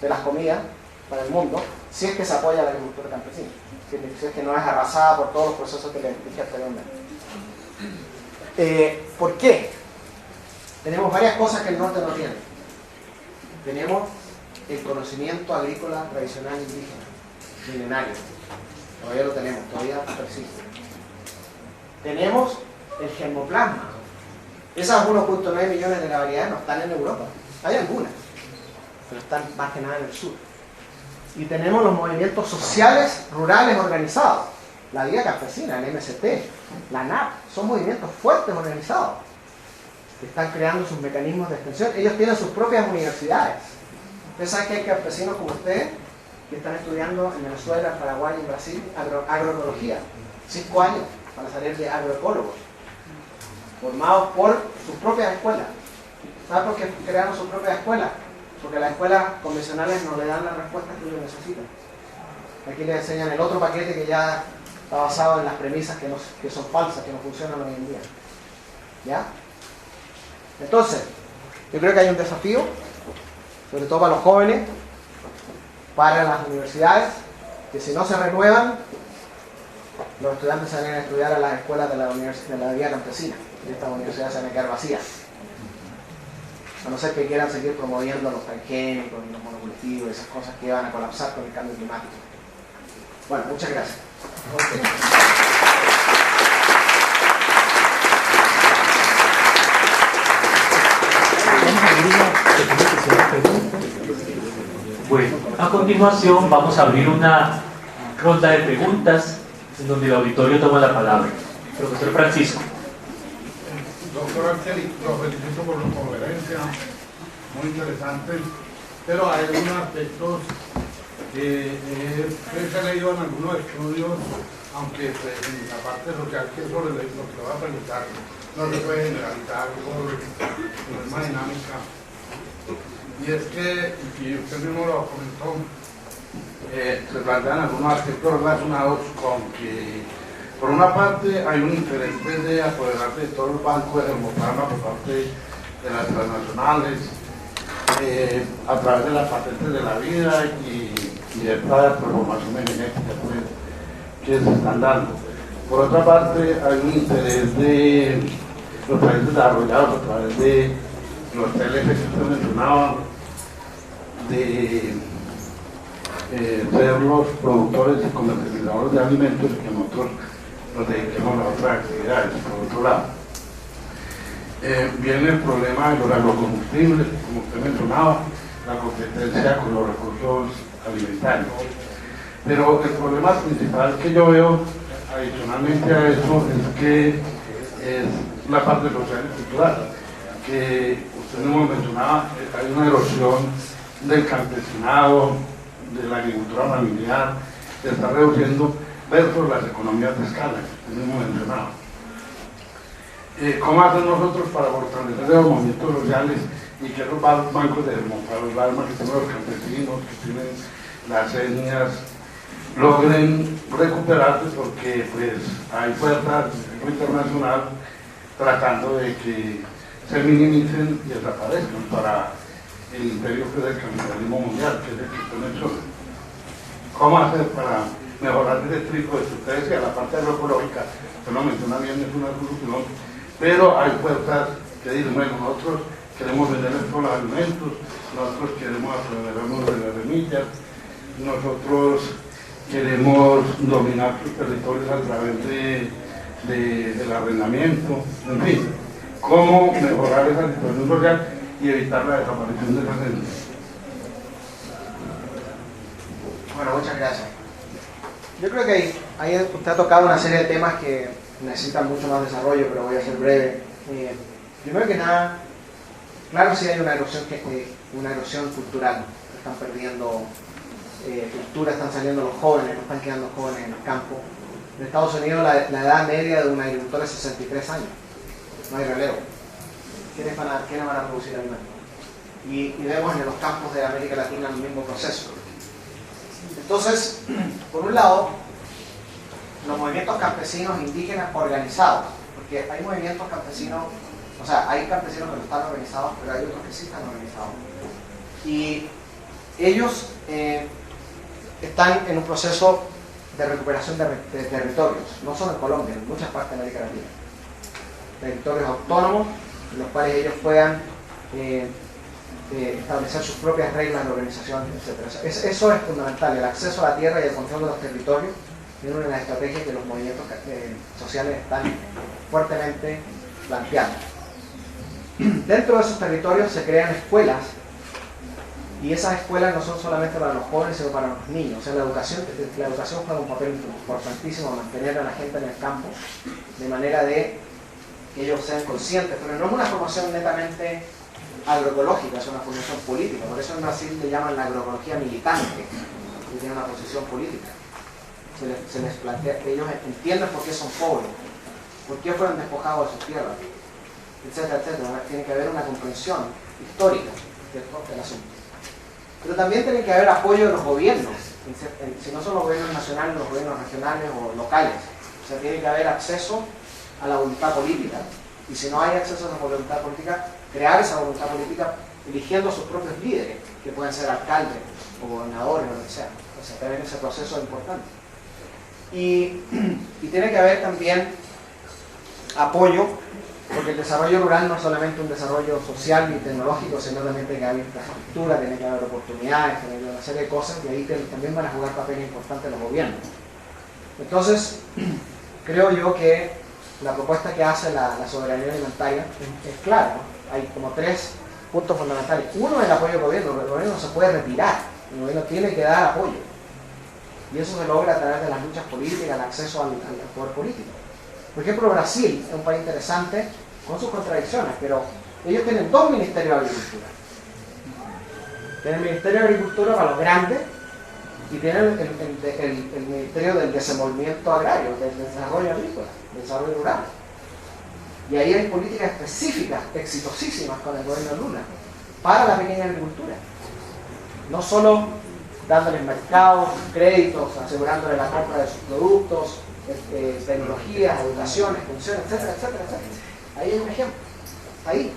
de las comidas para el mundo si es que se apoya a la agricultura campesina, si es que no es arrasada por todos los procesos que les dije anteriormente. ¿Por qué? Tenemos varias cosas que el norte no tiene. Tenemos el conocimiento agrícola tradicional indígena, milenario. Todavía lo tenemos, todavía persiste. Tenemos el germoplasma. Esas 1.9 millones de la variedad no están en Europa. Hay algunas, pero están más que nada en el sur. Y tenemos los movimientos sociales rurales organizados. La Vía Campesina, el MST, la NAP, son movimientos fuertes organizados que están creando sus mecanismos de extensión. Ellos tienen sus propias universidades. Ustedes saben que hay campesinos como ustedes que están estudiando en Venezuela, en Paraguay, en Brasil, agroecología. 5 años para salir de agroecólogos, formados por sus propias escuelas. ¿Saben por qué crearon sus propias escuelas? Porque las escuelas convencionales no le dan las respuestas que ellos necesitan. Aquí les enseñan el otro paquete que ya está basado en las premisas que son falsas, que no funcionan hoy en día. ¿Ya? Entonces, yo creo que hay un desafío, sobre todo para los jóvenes, para las universidades, que si no se renuevan, los estudiantes se van a ir a estudiar a las escuelas de la Vía Campesina, y estas universidades se van a quedar vacías. A no ser que quieran seguir promoviendo los transgénicos y los monocultivos y esas cosas que van a colapsar con el cambio climático. Bueno, muchas gracias. Bueno, a continuación vamos a abrir una ronda de preguntas en donde el auditorio toma la palabra. Profesor Francisco. Doctor Arceli, lo felicito por la conferencia, muy interesante, pero hay algunos aspectos que he leído en algunos estudios, aunque pues, en la parte social, que es sobre lo que voy a preguntar, no se puede generalizar por la misma dinámica. Y es que, y usted mismo lo comentó, se plantean algunos aspectos relacionados con que, por una parte, hay un interés de apoderarse de todos los bancos de Hermofarma por parte de las transnacionales, a través de las patentes de la vida y estas transformaciones genéticas que se están dando. Por otra parte, hay un interés de los países desarrollados a través de los TLF que usted mencionaba, de ser los productores y comercializadores de alimentos y que nosotros nos dediquemos a otras actividades. Por otro lado, viene el problema de los agrocombustibles, como usted mencionaba, la competencia con los recursos alimentarios. Pero el problema principal que yo veo, adicionalmente a eso, es que es la parte social y cultural, que usted mismo mencionaba, hay una erosión del campesinado, de la agricultura familiar, se está reduciendo versus las economías de escala, usted mismo mencionaba. ¿Cómo hacen nosotros para fortalecer los movimientos sociales y que los bancos de Hermofarma, que tienen los campesinos, que tienen las etnias, logren recuperarse? Porque pues hay fuerzas del internacional tratando de que se minimicen y desaparezcan para el imperio que es el capitalismo mundial, que es el que usted menciona. ¿Cómo hacer para mejorar ese tipo de estructuras? Y a la parte agroecológica, usted lo menciona bien, es una solución, pero hay fuerzas que dicen, bueno, nosotros queremos vender todos los alimentos, nosotros queremos apoderarnos de las semillas, nosotros queremos dominar sus territorios a través del arrendamiento, en fin, cómo mejorar esa situación social y evitar la desaparición de esas etnias. Bueno, muchas gracias. Yo creo que ahí usted ha tocado una serie de temas que necesitan mucho más desarrollo, pero voy a ser breve. Primero que nada, claro, sí hay una erosión cultural. Están perdiendo cultura, están saliendo los jóvenes, no están quedando jóvenes en el campo. En Estados Unidos la edad media de un agricultor es 63 años. No hay relevo. ¿Quiénes van a producir alimentos? Y vemos en los campos de América Latina el mismo proceso. Entonces, por un lado, los movimientos campesinos indígenas organizados, porque hay movimientos campesinos, o sea, hay campesinos que no están organizados, pero hay otros que sí están organizados. Y ellos están en un proceso de recuperación de territorios, no solo en Colombia, en muchas partes de América Latina. Territorios autónomos, en los cuales ellos puedan establecer sus propias reglas de organización, etc. Eso es fundamental, el acceso a la tierra y el control de los territorios es una de las estrategias que los movimientos sociales están fuertemente planteando. Dentro de esos territorios se crean escuelas, y esas escuelas no son solamente para los jóvenes, sino para los niños. O sea, la educación juega un papel importantísimo en mantener a la gente en el campo, de manera de que ellos sean conscientes, pero no es una formación netamente agroecológica, es una formación política. Por eso en Brasil le llaman la agroecología militante, que tiene una posición política. Se les plantea que ellos entienden por qué son pobres, por qué fueron despojados de sus tierras, etcétera, etcétera. Tiene que haber una comprensión histórica del asunto. Pero también tiene que haber apoyo de los gobiernos, si no son los gobiernos nacionales, los gobiernos regionales o locales. O sea, tiene que haber acceso a la voluntad política. Y si no hay acceso a esa voluntad política, crear esa voluntad política eligiendo a sus propios líderes, que pueden ser alcaldes o gobernadores o lo que sea. O sea, también ese proceso es importante. Y tiene que haber también apoyo, porque el desarrollo rural no es solamente un desarrollo social y tecnológico, sino también tiene que haber infraestructura, tiene que haber oportunidades, tiene que haber una serie de cosas, y ahí también van a jugar papel importante los gobiernos. Entonces, creo yo que la propuesta que hace la soberanía alimentaria es clara, ¿no? Hay como tres puntos fundamentales. Uno es el apoyo del gobierno. El gobierno no se puede retirar, el gobierno tiene que dar apoyo. Y eso se logra a través de las luchas políticas, el acceso al poder político. Por ejemplo, Brasil es un país interesante con sus contradicciones, pero ellos tienen dos ministerios de agricultura. Tienen el Ministerio de Agricultura para los grandes y tienen el Ministerio del Desenvolvimiento Agrario, del Desarrollo Agrícola, del Desarrollo Rural. Y ahí hay políticas específicas, exitosísimas con el gobierno de Lula, para la pequeña agricultura. No solo dándoles mercados, créditos, asegurándole la compra de sus productos, tecnologías, educación, extensión, etcétera, etcétera, etcétera. Ahí hay un ejemplo. Ahí.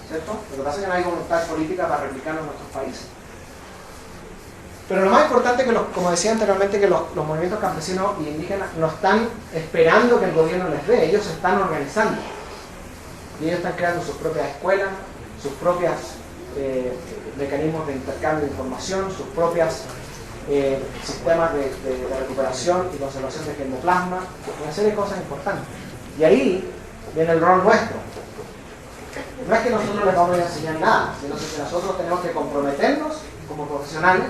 ¿Cierto? Lo que pasa es que no hay voluntad política para replicarlo en nuestros países. Pero lo más importante es que, como decía anteriormente, que los movimientos campesinos y indígenas no están esperando que el gobierno les dé, ellos se están organizando. Y ellos están creando sus propias escuelas, sus propios mecanismos de intercambio de información, sus propios sistemas de recuperación y conservación de germoplasma, una serie de cosas importantes. Y ahí viene el rol nuestro. No es que nosotros les vamos a enseñar nada, sino que nosotros tenemos que comprometernos como profesionales,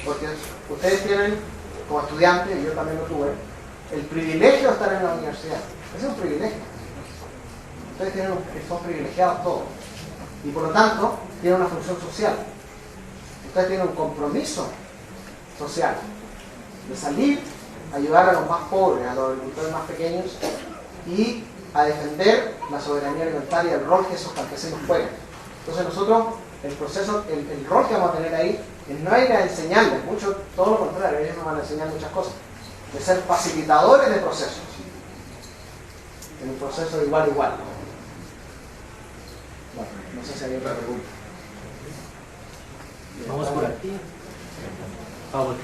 porque ustedes tienen, como estudiantes, y yo también lo tuve, el privilegio de estar en la universidad. Ese es un privilegio. Ustedes son privilegiados todos. Y por lo tanto, tienen una función social. Ustedes tienen un compromiso social de salir, ayudar a los más pobres, a los agricultores más pequeños y a defender la soberanía alimentaria, el rol que esos campesinos juegan. Entonces nosotros, el rol que vamos a tener ahí es no ir a enseñarles, todo lo contrario, ellos nos van a enseñar muchas cosas, de ser facilitadores de procesos, en un proceso de igual a igual. Bueno, no sé si hay otra pregunta. Vamos por aquí. Pablo.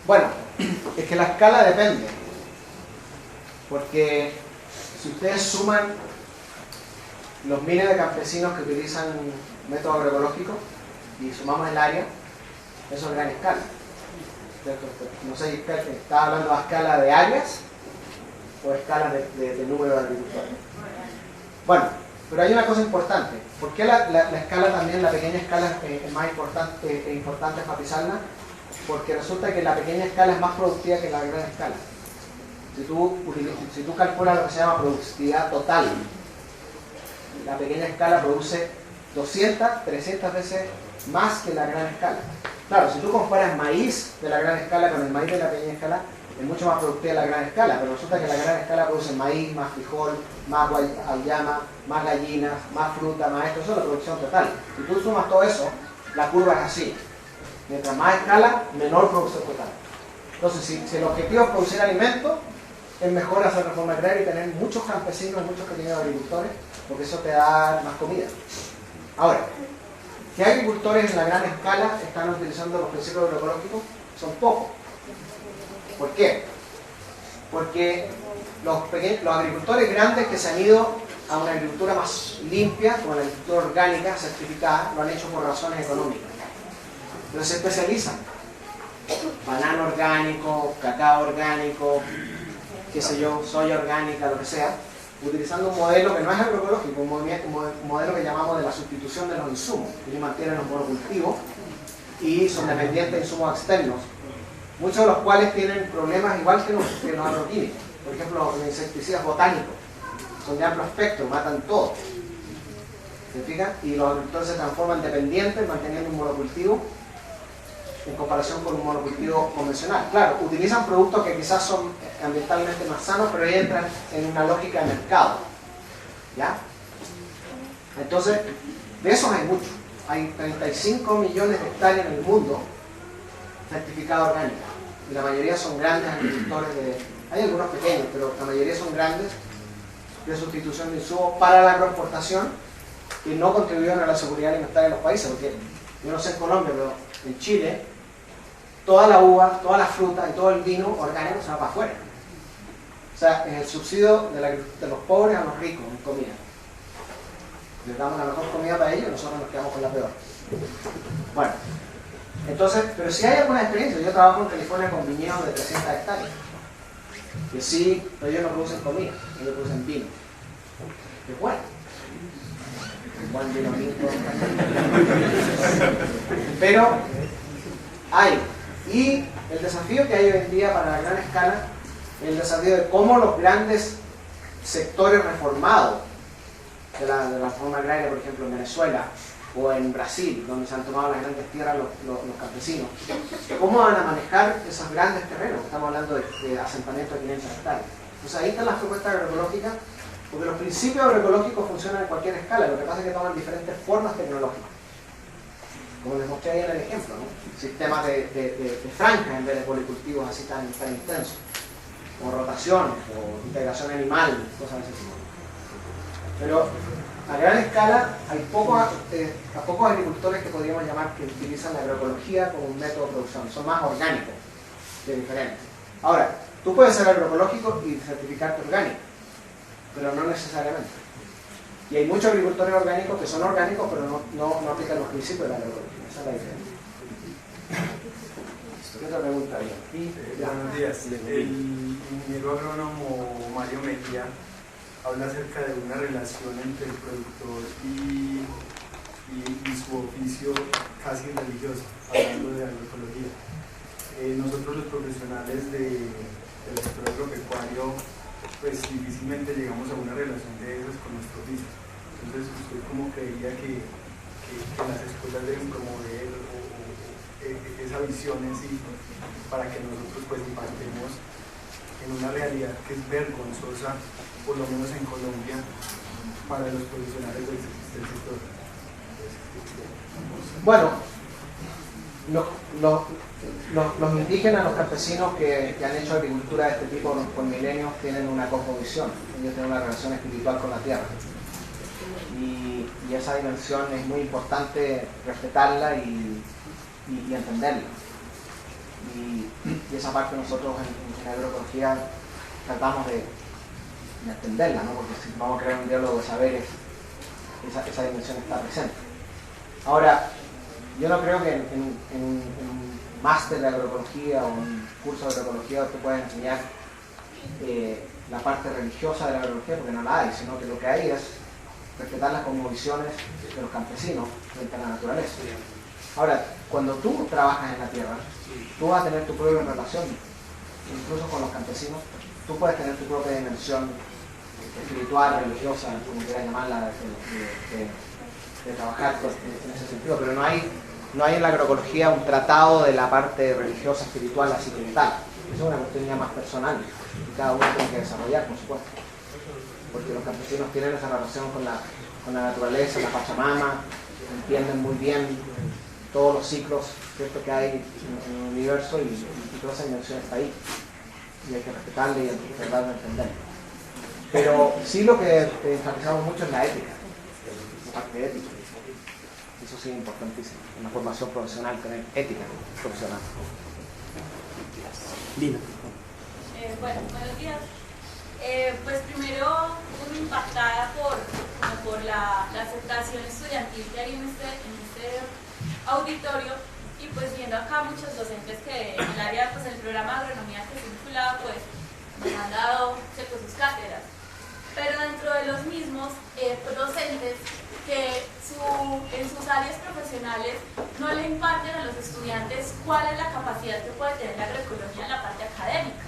Bueno, es que la escala depende, porque si ustedes suman los miles de campesinos que utilizan métodos agroecológicos y sumamos el área, eso es gran escala. No sé, ¿estaba hablando de escala de áreas o escala de número de agricultores? Bueno, pero hay una cosa importante. ¿Por qué la escala también, la pequeña escala es más importante enfatizarla? Porque resulta que la pequeña escala es más productiva que la gran escala. Si tú calculas lo que se llama productividad total, la pequeña escala produce 200, 300 veces más que la gran escala. Claro, si tú comparas maíz de la gran escala con el maíz de la pequeña escala, es mucho más productiva la gran escala, pero resulta que la gran escala produce maíz, más frijol, más auyama, más gallinas, más fruta, más esto, eso es la producción total. Si tú sumas todo eso, la curva es así. Mientras más escala, menor producción total. Entonces, si el objetivo es producir alimento, es mejor hacer reforma agraria y tener muchos campesinos y muchos pequeños agricultores, porque eso te da más comida. Ahora, ¿qué agricultores en la gran escala están utilizando los principios agroecológicos? Son pocos. ¿Por qué? Porque los agricultores grandes que se han ido a una agricultura más limpia, como la agricultura orgánica, certificada, lo han hecho por razones económicas. Entonces se especializan. Banano orgánico, cacao orgánico, qué sé yo, soya orgánica, lo que sea, utilizando un modelo que no es agroecológico, un modelo que llamamos de la sustitución de los insumos. Ellos mantienen los monocultivos y son dependientes de insumos externos, muchos de los cuales tienen problemas igual que los agroquímicos. Por ejemplo, los insecticidas botánicos son de amplio espectro, matan todo. ¿Se fijan? Y los agricultores se transforman dependientes manteniendo un monocultivo en comparación con un monocultivo convencional. Claro, utilizan productos que quizás son ambientalmente más sanos, pero ahí entran en una lógica de mercado. ¿Ya? Entonces, de esos hay muchos. Hay 35 millones de hectáreas en el mundo certificados orgánicos. Y la mayoría son grandes agricultores hay algunos pequeños, pero la mayoría son grandes de sustitución de insumos para la agroexportación que no contribuyeron a la seguridad alimentaria de los países, porque yo no sé en Colombia, pero en Chile toda la uva, toda la fruta y todo el vino orgánico se va para afuera. O sea, es el subsidio de los pobres a los ricos en comida. Les damos la mejor comida para ellos y nosotros nos quedamos con la peor. Bueno, entonces, pero si hay alguna experiencia, yo trabajo en California con viñedos de 300 hectáreas, que sí, pero ellos no producen comida, ellos producen vino. Que es bueno. Un buen vino tinto. Pero hay. Y el desafío que hay hoy en día para la gran escala, el desafío de cómo los grandes sectores reformados de la reforma agraria, por ejemplo en Venezuela o en Brasil, donde se han tomado las grandes tierras los campesinos, cómo van a manejar esos grandes terrenos. Estamos hablando de asentamientos de 500 hectáreas. Entonces ahí están las propuestas agroecológicas, porque los principios agroecológicos funcionan en cualquier escala, lo que pasa es que toman diferentes formas tecnológicas. Como les mostré ahí en el ejemplo, ¿no? Sistemas de franjas en vez de policultivos así tan intensos, o rotación, o integración animal, cosas de ese tipo. Pero a gran escala hay pocos agricultores que podríamos llamar que utilizan la agroecología como un método de producción, son más orgánicos que diferentes. Ahora, tú puedes ser agroecológico y certificarte orgánico, pero no necesariamente. Y hay muchos agricultores orgánicos que son orgánicos, pero no aplican los principios de la agroecología. Esa es la diferencia. ¿Qué otra pregunta había? Buenos días. El ingeniero agrónomo Mario Mejía habla acerca de una relación entre el productor y su oficio casi religioso, hablando de agroecología. Nosotros los profesionales del sector agropecuario pues difícilmente llegamos a una relación de esas con nuestro oficio. Entonces, ¿usted cómo creía que las escuelas deben promover esa visión en sí para que nosotros pues impactemos en una realidad que es vergonzosa, por lo menos en Colombia, para los profesionales del sector? Bueno, los indígenas, los campesinos que han hecho agricultura de este tipo por milenios tienen una cosmovisión, ellos tienen una relación espiritual con la tierra. Y esa dimensión es muy importante respetarla y entenderla. Y esa parte nosotros en agroecología tratamos de entenderla, ¿no? Porque si vamos a crear un diálogo de saberes, esa dimensión está presente. Ahora, yo no creo que en un máster de agroecología o un curso de agroecología te pueda enseñar la parte religiosa de la agroecología, porque no la hay, sino que lo que hay es respetar las cosmovisiones de los campesinos frente a la naturaleza. Ahora, cuando tú trabajas en la tierra, tú vas a tener tu propia relación, incluso con los campesinos, tú puedes tener tu propia dimensión espiritual, religiosa, como quieras llamarla, de trabajar en ese sentido, pero no hay en la agroecología un tratado de la parte religiosa, espiritual, así que tal. Eso es una cuestión ya más personal, y cada uno tiene que desarrollar, por supuesto. Porque los campesinos tienen esa relación con la naturaleza, la Pachamama, entienden muy bien todos los ciclos, ¿cierto?, que hay en el universo, y toda esa dimensión está ahí. Y hay que respetarle y tratar de entenderlo. Pero sí lo que enfatizamos mucho es la ética, la parte ética. Eso sí es importantísimo. En la formación profesional, tener ética profesional. Lina. Bueno, buenos días. Pues primero, muy impactada por la aceptación estudiantil que hay en este auditorio, y pues viendo acá muchos docentes que en el área, pues el programa de agronomía que se vinculaba, pues nos han dado sus cátedras. Pero dentro de los mismos docentes que en sus áreas profesionales no le imparten a los estudiantes cuál es la capacidad que puede tener la agroecología en la parte académica.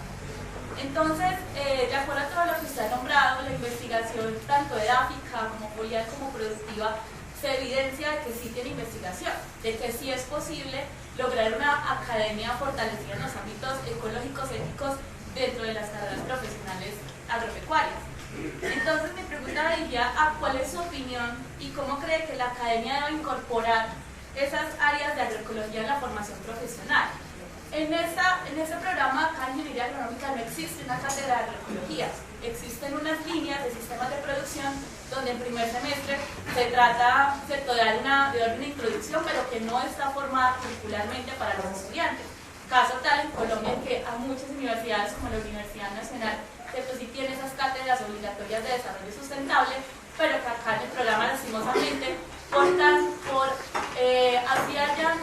Entonces, de acuerdo a todo lo que usted ha nombrado, la investigación tanto edáfica como foliar como productiva se evidencia de que sí tiene investigación, de que sí es posible lograr una academia fortalecida en los ámbitos ecológicos, éticos, dentro de las carreras profesionales agropecuarias. Entonces mi pregunta iría a cuál es su opinión y cómo cree que la academia debe incorporar esas áreas de agroecología en la formación profesional. En este programa acá en Ingeniería Agronómica no existe una cátedra de agroecología, existen unas líneas de sistemas de producción donde en primer semestre se trata de dar una introducción, pero que no está formada curricularmente para los estudiantes. Caso tal en Colombia en que a muchas universidades, como la Universidad Nacional, ¿cierto?, sí tiene esas cátedras obligatorias de desarrollo sustentable, pero que acá en el programa, lastimosamente, así hayan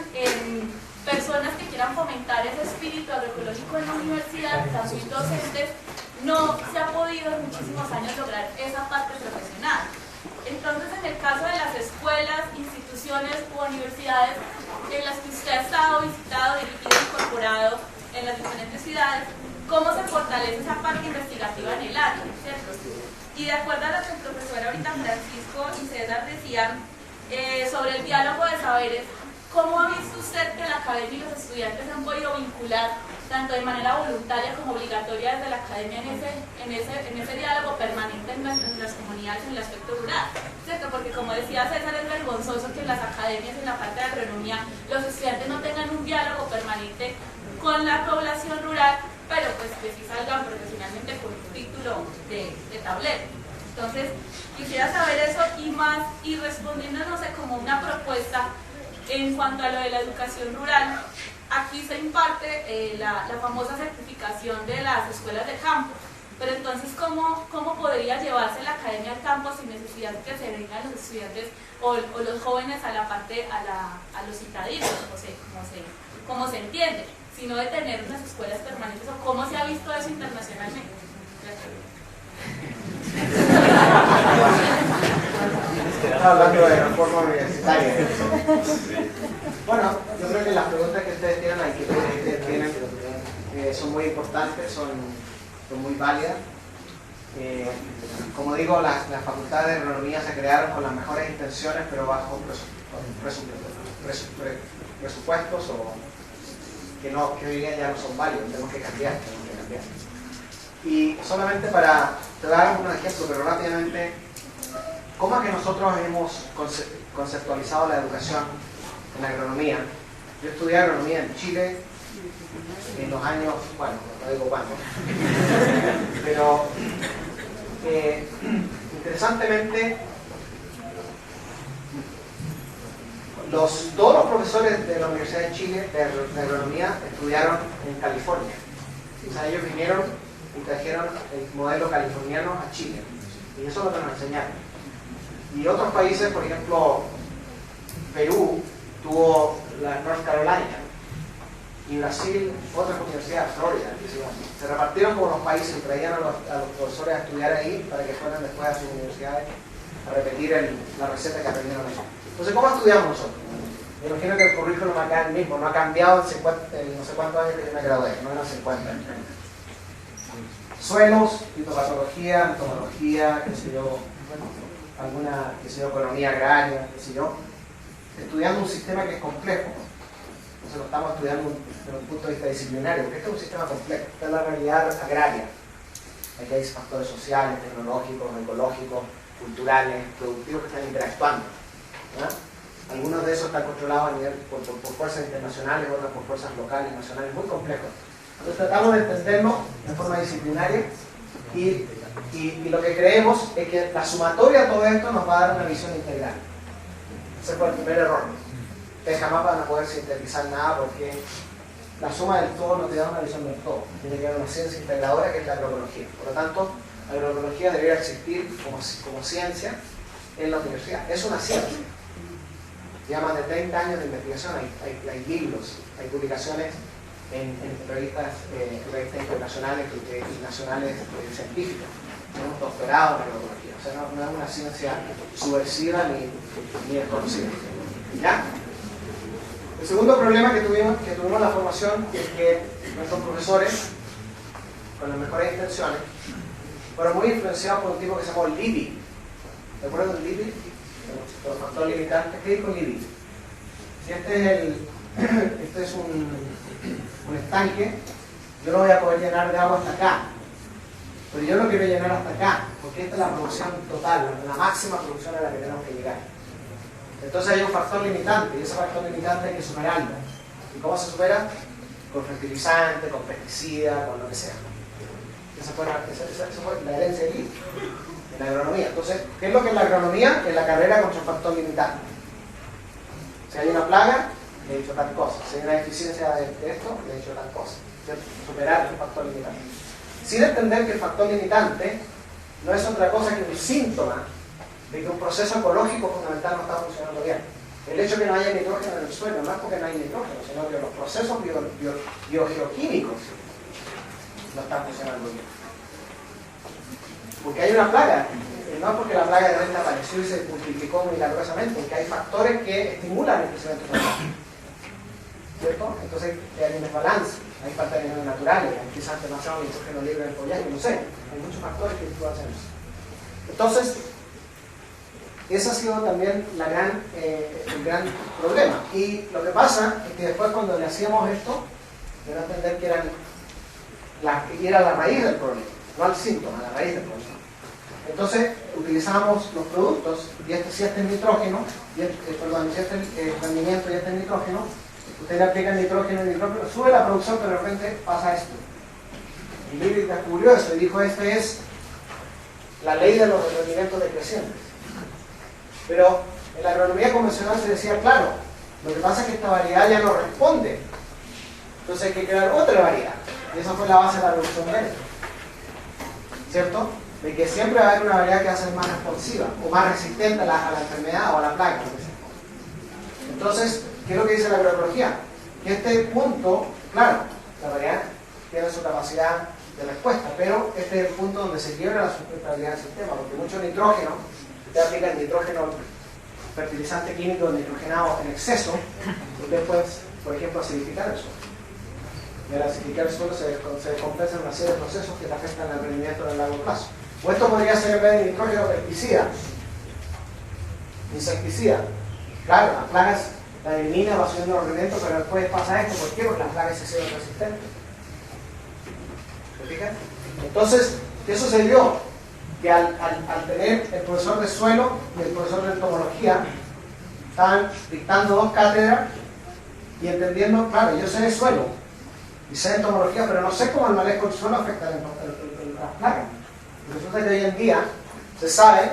personas que quieran fomentar ese espíritu agroecológico en la universidad, también docentes, no se ha podido en muchísimos años lograr esa parte profesional. Entonces, en el caso de las escuelas, instituciones u universidades en las que usted ha estado visitado, dirigido, incorporado en las diferentes ciudades, ¿cómo se fortalece esa parte investigativa en el área, ¿cierto? Y de acuerdo a lo que el profesor ahorita Francisco y César decían sobre el diálogo de saberes, ¿cómo ha visto usted que la academia y los estudiantes han podido vincular tanto de manera voluntaria como obligatoria desde la academia en ese diálogo permanente en las comunidades en el aspecto rural? ¿Cierto? Porque como decía César, es vergonzoso que en las academias, en la parte de agronomía, los estudiantes no tengan un diálogo permanente con la población rural, pero pues que sí salgan profesionalmente con un título de tablero. Entonces, quisiera saber eso y respondiendo, no sé, como una propuesta en cuanto a lo de la educación rural. Aquí se imparte la famosa certificación de las escuelas de campo, pero entonces ¿cómo podría llevarse la academia al campo sin necesidad de que se vengan los estudiantes o los jóvenes a la parte, a los citadinos, como se entiende, sino de tener unas escuelas permanentes, o cómo se ha visto eso internacionalmente? Estaba hablando de reforma universitaria. Bueno, yo creo que las preguntas que ustedes tienen son muy importantes, son muy válidas. Como digo, las facultades de agronomía se crearon con las mejores intenciones, pero bajo presupuestos que hoy día ya no son válidos. Tenemos que cambiar. Y solamente para dar un ejemplo, pero rápidamente, ¿cómo es que nosotros hemos conceptualizado la educación en la agronomía? Yo estudié agronomía en Chile en los años, bueno, no digo cuándo, pero interesantemente, todos los profesores de la Universidad de Chile de agronomía estudiaron en California. O sea, ellos vinieron y trajeron el modelo californiano a Chile, y eso es lo que nos enseñaron. Y otros países, por ejemplo, Perú tuvo la North Carolina, y Brasil otras universidades, Florida, se repartieron como los países y traían a los profesores a estudiar ahí para que fueran después a sus universidades a repetir la receta que aprendieron ahí. Entonces, ¿cómo estudiamos nosotros? Me imagino que el currículum acá es el mismo, no ha cambiado en no sé cuántos años que yo me gradué, no eran 50 años. Suelos, fitopatología, entomología, qué sé yo, alguna, qué sé yo, economía agraria, qué sé yo, estudiando un sistema que es complejo. Entonces lo estamos estudiando desde un punto de vista disciplinario, porque este es un sistema complejo, esta es la realidad agraria. Aquí hay factores sociales, tecnológicos, ecológicos, culturales, productivos que están interactuando, ¿no? Algunos de esos están controlados a nivel por fuerzas internacionales, otras por fuerzas locales, nacionales, muy complejos. Entonces tratamos de entenderlo de forma disciplinaria y lo que creemos es que la sumatoria de todo esto nos va a dar una visión integral. Ese fue el primer error. Ustedes jamás van a poder sintetizar nada porque la suma del todo no te da una visión del todo. Tiene que haber una ciencia integradora que es la agroecología. Por lo tanto, la agroecología debería existir como ciencia en la universidad. Es una ciencia. Ya más de 30 años de investigación, hay libros, hay publicaciones en revistas internacionales y nacionales científicas. Tenemos doctorado en agroecología. O sea, no es una ciencia subversiva ni desconocida. ¿Ya? El segundo problema que tuvimos en la formación es que nuestros profesores, con las mejores intenciones, fueron muy influenciados por un tipo que se llamó Libby. ¿De acuerdo con Libby? Los factores limitantes. ¿Qué dijo Libby? Si este es un estanque, yo lo voy a poder llenar de agua hasta acá, pero yo lo quiero llenar hasta acá, porque esta es la producción total, la máxima producción a la que tenemos que llegar. Entonces hay un factor limitante, y ese factor limitante hay que superarlo. ¿Y cómo se supera? Con fertilizante, con pesticida, con lo que sea. Esa fue la herencia de Libby. en la agronomía. Entonces, ¿qué es lo que es la agronomía? Es la carrera contra el factor limitante. Si hay una plaga, le he dicho tal cosa. Si hay una deficiencia de esto, le he dicho tal cosa. ¿Cierto? Superar el factor limitante. Sin entender que el factor limitante no es otra cosa que un síntoma de que un proceso ecológico fundamental no está funcionando bien. El hecho de que no haya nitrógeno en el suelo no es porque no hay nitrógeno, sino que los procesos biogeoquímicos no están funcionando bien. Porque hay una plaga, no es porque la plaga de repente apareció y se multiplicó milagrosamente, porque hay factores que estimulan el crecimiento de la plaga. ¿Cierto? Entonces hay un desbalance, hay falta de elementos naturales, hay quizás demasiado nitrógeno libre en el follaje, no sé, hay muchos factores que influyen en eso. Entonces, ese ha sido también el gran problema. Y lo que pasa es que después cuando le hacíamos esto, deben entender que era la raíz del problema, no el síntoma, la raíz del problema. Entonces utilizábamos los productos, y si este es nitrógeno, si este es el rendimiento y este es nitrógeno, usted le aplica nitrógeno y nitrógeno, sube la producción, pero de repente pasa esto. Y Lilly descubrió eso y dijo, esta es la ley de los rendimientos decrecientes. Pero en la agronomía convencional se decía, claro, lo que pasa es que esta variedad ya no responde. Entonces hay que crear otra variedad. Y esa fue la base de la revolución verde. ¿Cierto? De que siempre va a haber una variedad que va a ser más responsiva o más resistente a la enfermedad o a la plaga. Entonces, ¿qué es lo que dice la agroecología? Que este punto, claro, la variedad tiene su capacidad de respuesta, pero este es el punto donde se quiebra la sustentabilidad del sistema, porque mucho nitrógeno, usted aplica el nitrógeno fertilizante químico nitrogenado en exceso, usted puede, por ejemplo, acidificar el suelo. Y al acidificar el suelo se descompensan una serie de procesos que te afectan al rendimiento en el largo plazo. O esto podría ser en vez de nitrógeno pesticida, insecticida. Claro, las plagas la elimina, va subiendo los rendimientos, pero después pasa esto. ¿Por qué? Porque las plagas se hicieron resistentes. ¿Se fijan? Entonces, ¿qué sucedió? Que al tener el profesor de suelo y el profesor de entomología, estaban dictando dos cátedras y entendiendo, claro, yo sé de suelo y sé de entomología, pero no sé cómo el manejo del suelo afecta a las plagas. Y resulta que hoy en día se sabe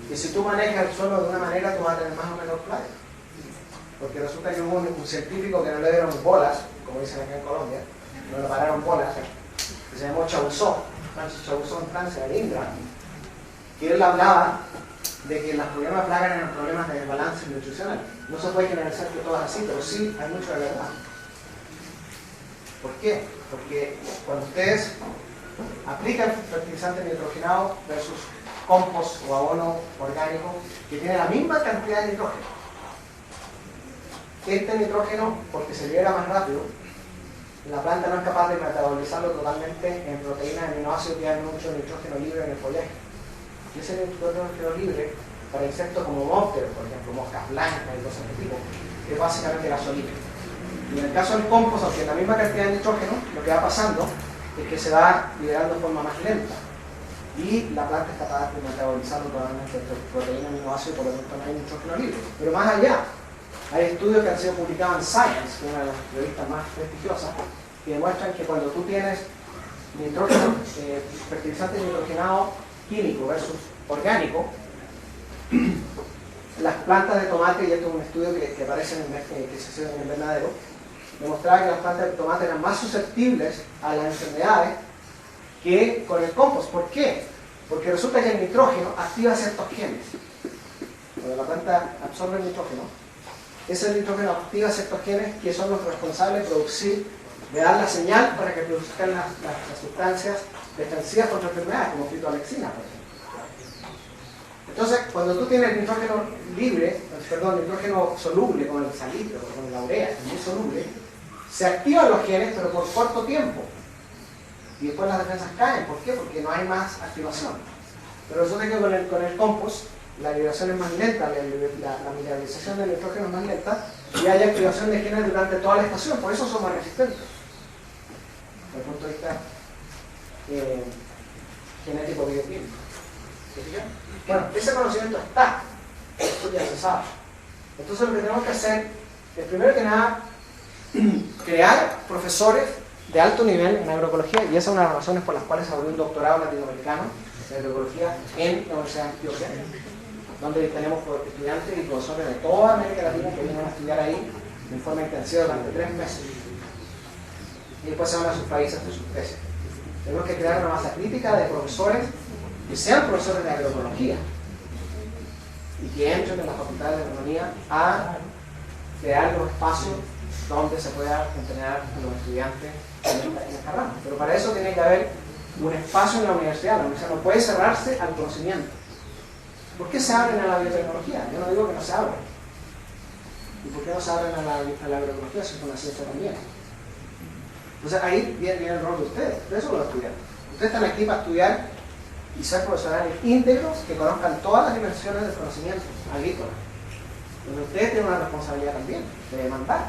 que si tú manejas el suelo de una manera, tú vas a tener más o menos plagas. Porque resulta que hubo un científico que no le dieron bolas, como dicen acá en Colombia, no le pararon bolas, que se llamó Chausson, Chausson en Francia, de Indra, que él hablaba de que los problemas de plagas eran problemas de desbalance nutricional. No se puede generalizar que todo es así, pero sí hay mucho de verdad. ¿Por qué? Porque cuando ustedes aplican fertilizante nitrogenado versus compost o abono orgánico que tiene la misma cantidad de nitrógeno, este nitrógeno, porque se libera más rápido, la planta no es capaz de metabolizarlo totalmente en proteínas de aminoácidos que hay mucho nitrógeno libre en el follaje. Y ese nitrógeno libre para insectos como mosquitos, por ejemplo, moscas blancas y cosas de tipo, es básicamente gasolina. Y en el caso del compost, aunque la misma cantidad de nitrógeno, lo que va pasando es que se va liberando de forma más lenta. Y la planta es capaz de metabolizarlo totalmente en proteínas de aminoácidos, por lo tanto no hay nitrógeno libre. Pero más allá, hay estudios que han sido publicados en Science, que es una de las revistas más prestigiosas, que demuestran que cuando tú tienes nitrógeno, fertilizante nitrogenado químico versus orgánico, las plantas de tomate, y esto es un estudio que aparece que se hizo en el invernadero, demostraba que las plantas de tomate eran más susceptibles a las enfermedades que con el compost. ¿Por qué? Porque resulta que el nitrógeno activa ciertos genes. Cuando la planta absorbe el nitrógeno, ese nitrógeno activa ciertos genes que son los responsables de producir, de dar la señal para que produzcan las sustancias defensivas contra enfermedades, como fitoalexina, por ejemplo. Entonces, cuando tú tienes nitrógeno libre, nitrógeno soluble, como el salitre o con la urea, es muy soluble, se activan los genes, pero por corto tiempo. Y después las defensas caen. ¿Por qué? Porque no hay más activación. Pero resulta que con el compost, la liberación es más lenta, la mineralización del nitrógeno es más lenta, y hay activación de genes durante toda la estación, por eso son más resistentes. Desde el punto de vista genético bioquímico. ¿Se fijan? Bueno, ese conocimiento está, eso ya se sabe. Entonces lo que tenemos que hacer es, primero que nada, crear profesores de alto nivel en agroecología, y esa es una de las razones por las cuales se abrió un doctorado latinoamericano de agroecología en la Universidad de Antioquia, donde tenemos estudiantes y profesores de toda América Latina que vienen a estudiar ahí de forma intensiva durante 3 meses. Y después se van a sus países de sus tesis. Tenemos que crear una masa crítica de profesores que sean profesores de agroecología y que entren en las facultades de agronomía a crear los espacios donde se pueda entrenar a los estudiantes en esta rama. Pero para eso tiene que haber un espacio en la universidad. La universidad no puede cerrarse al conocimiento. ¿Por qué se abren a la biotecnología? Yo no digo que no se abran. ¿Y por qué no se abren a la agroecología si es una ciencia también? Entonces ahí viene el rol de ustedes. Ustedes son los estudiantes. Ustedes están aquí para estudiar y ser profesionales íntegros que conozcan todas las dimensiones del conocimiento agrícola. Pero ustedes tienen una responsabilidad también de demandar,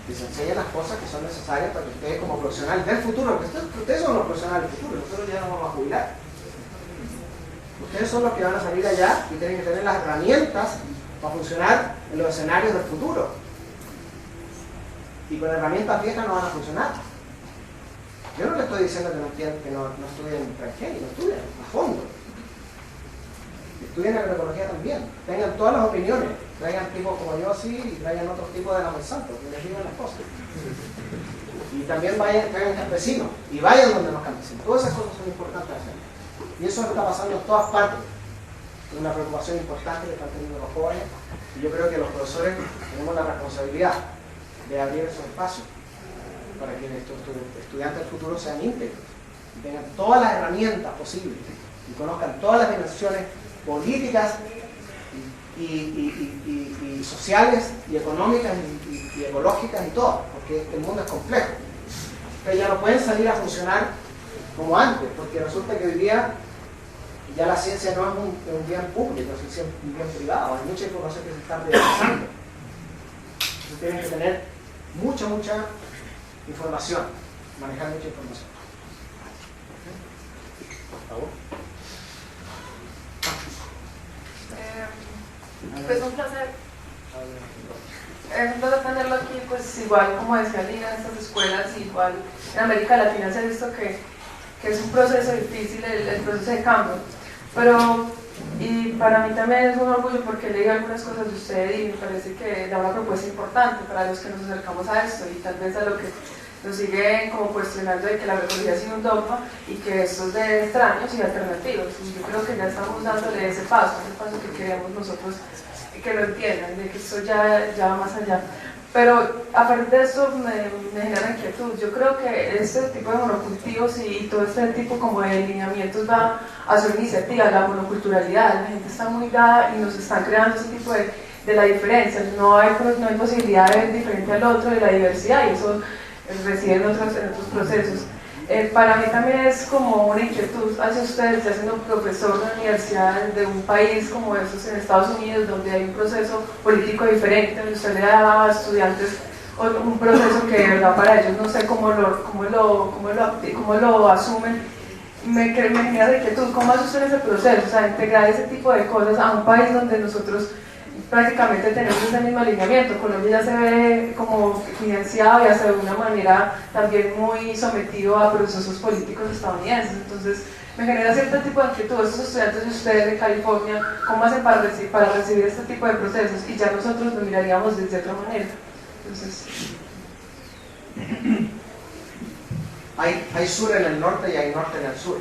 que se enseñen las cosas que son necesarias para que ustedes como profesionales del futuro, porque ustedes son los profesionales del futuro, nosotros ya nos vamos a jubilar. Ustedes son los que van a salir allá y tienen que tener las herramientas para funcionar en los escenarios del futuro. Y con herramientas viejas no van a funcionar. Yo no le estoy diciendo que no estudien transgénico, no estudien a fondo. Estudien agroecología también. Tengan todas las opiniones. Traigan tipos como yo así y traigan otros tipos de la Monsanto, que les digan las cosas. Y también traigan campesinos y vayan donde los campesinos. Todas esas cosas son importantes hacer. Y eso está pasando en todas partes. Es una preocupación importante que están teniendo los jóvenes. Y yo creo que los profesores tenemos la responsabilidad de abrir esos espacios para que estos estudiantes del futuro sean íntegros y tengan todas las herramientas posibles y conozcan todas las dimensiones políticas y sociales y económicas y ecológicas y todas, porque el mundo es complejo. Ustedes ya no pueden salir a funcionar como antes, porque resulta que hoy día ya la ciencia no es un bien público, es un bien privado, hay mucha información que se está privatizando. Entonces tienen que tener mucha información, manejar mucha información. Por favor. Pues un placer. Es un placer tenerlo aquí, pues igual como decía Lina, en estas escuelas, igual en América Latina se ha visto que es un proceso difícil, el proceso de cambio. Pero, y para mí también es un orgullo porque he leído algunas cosas de usted y me parece que da una propuesta importante para los que nos acercamos a esto y tal vez a lo que nos sigue como cuestionando de que la agroecología ha sido un dogma y que esto es de extraños y alternativos. Y yo creo que ya estamos dándole ese paso que queremos nosotros que lo entiendan, de que esto ya va más allá. Pero aparte de esto me genera inquietud. Yo creo que este tipo de monocultivos y todo este tipo como de lineamientos va a su iniciativa, la monoculturalidad. La gente está muy dada y nos están creando ese tipo de la diferencia. No hay posibilidad de ver diferente al otro, de la diversidad, y eso reside en otros procesos. Para mí también es como una inquietud hacia ustedes, ya siendo profesor de universidad de un país como estos en Estados Unidos, donde hay un proceso político diferente, donde usted le da a estudiantes un proceso que de verdad para ellos no sé cómo lo asumen. Me genera inquietud, ¿cómo hace usted ese proceso? O sea, integrar ese tipo de cosas a un país donde nosotros prácticamente tenemos ese mismo alineamiento. Colombia ya se ve como financiado y hasta de una manera también muy sometido a procesos políticos estadounidenses. Entonces me genera cierto tipo de inquietud. Estos estudiantes de ustedes de California, ¿cómo hacen para recibir este tipo de procesos? Y ya nosotros lo miraríamos desde otra manera. Entonces... Hay sur en el norte y hay norte en el sur.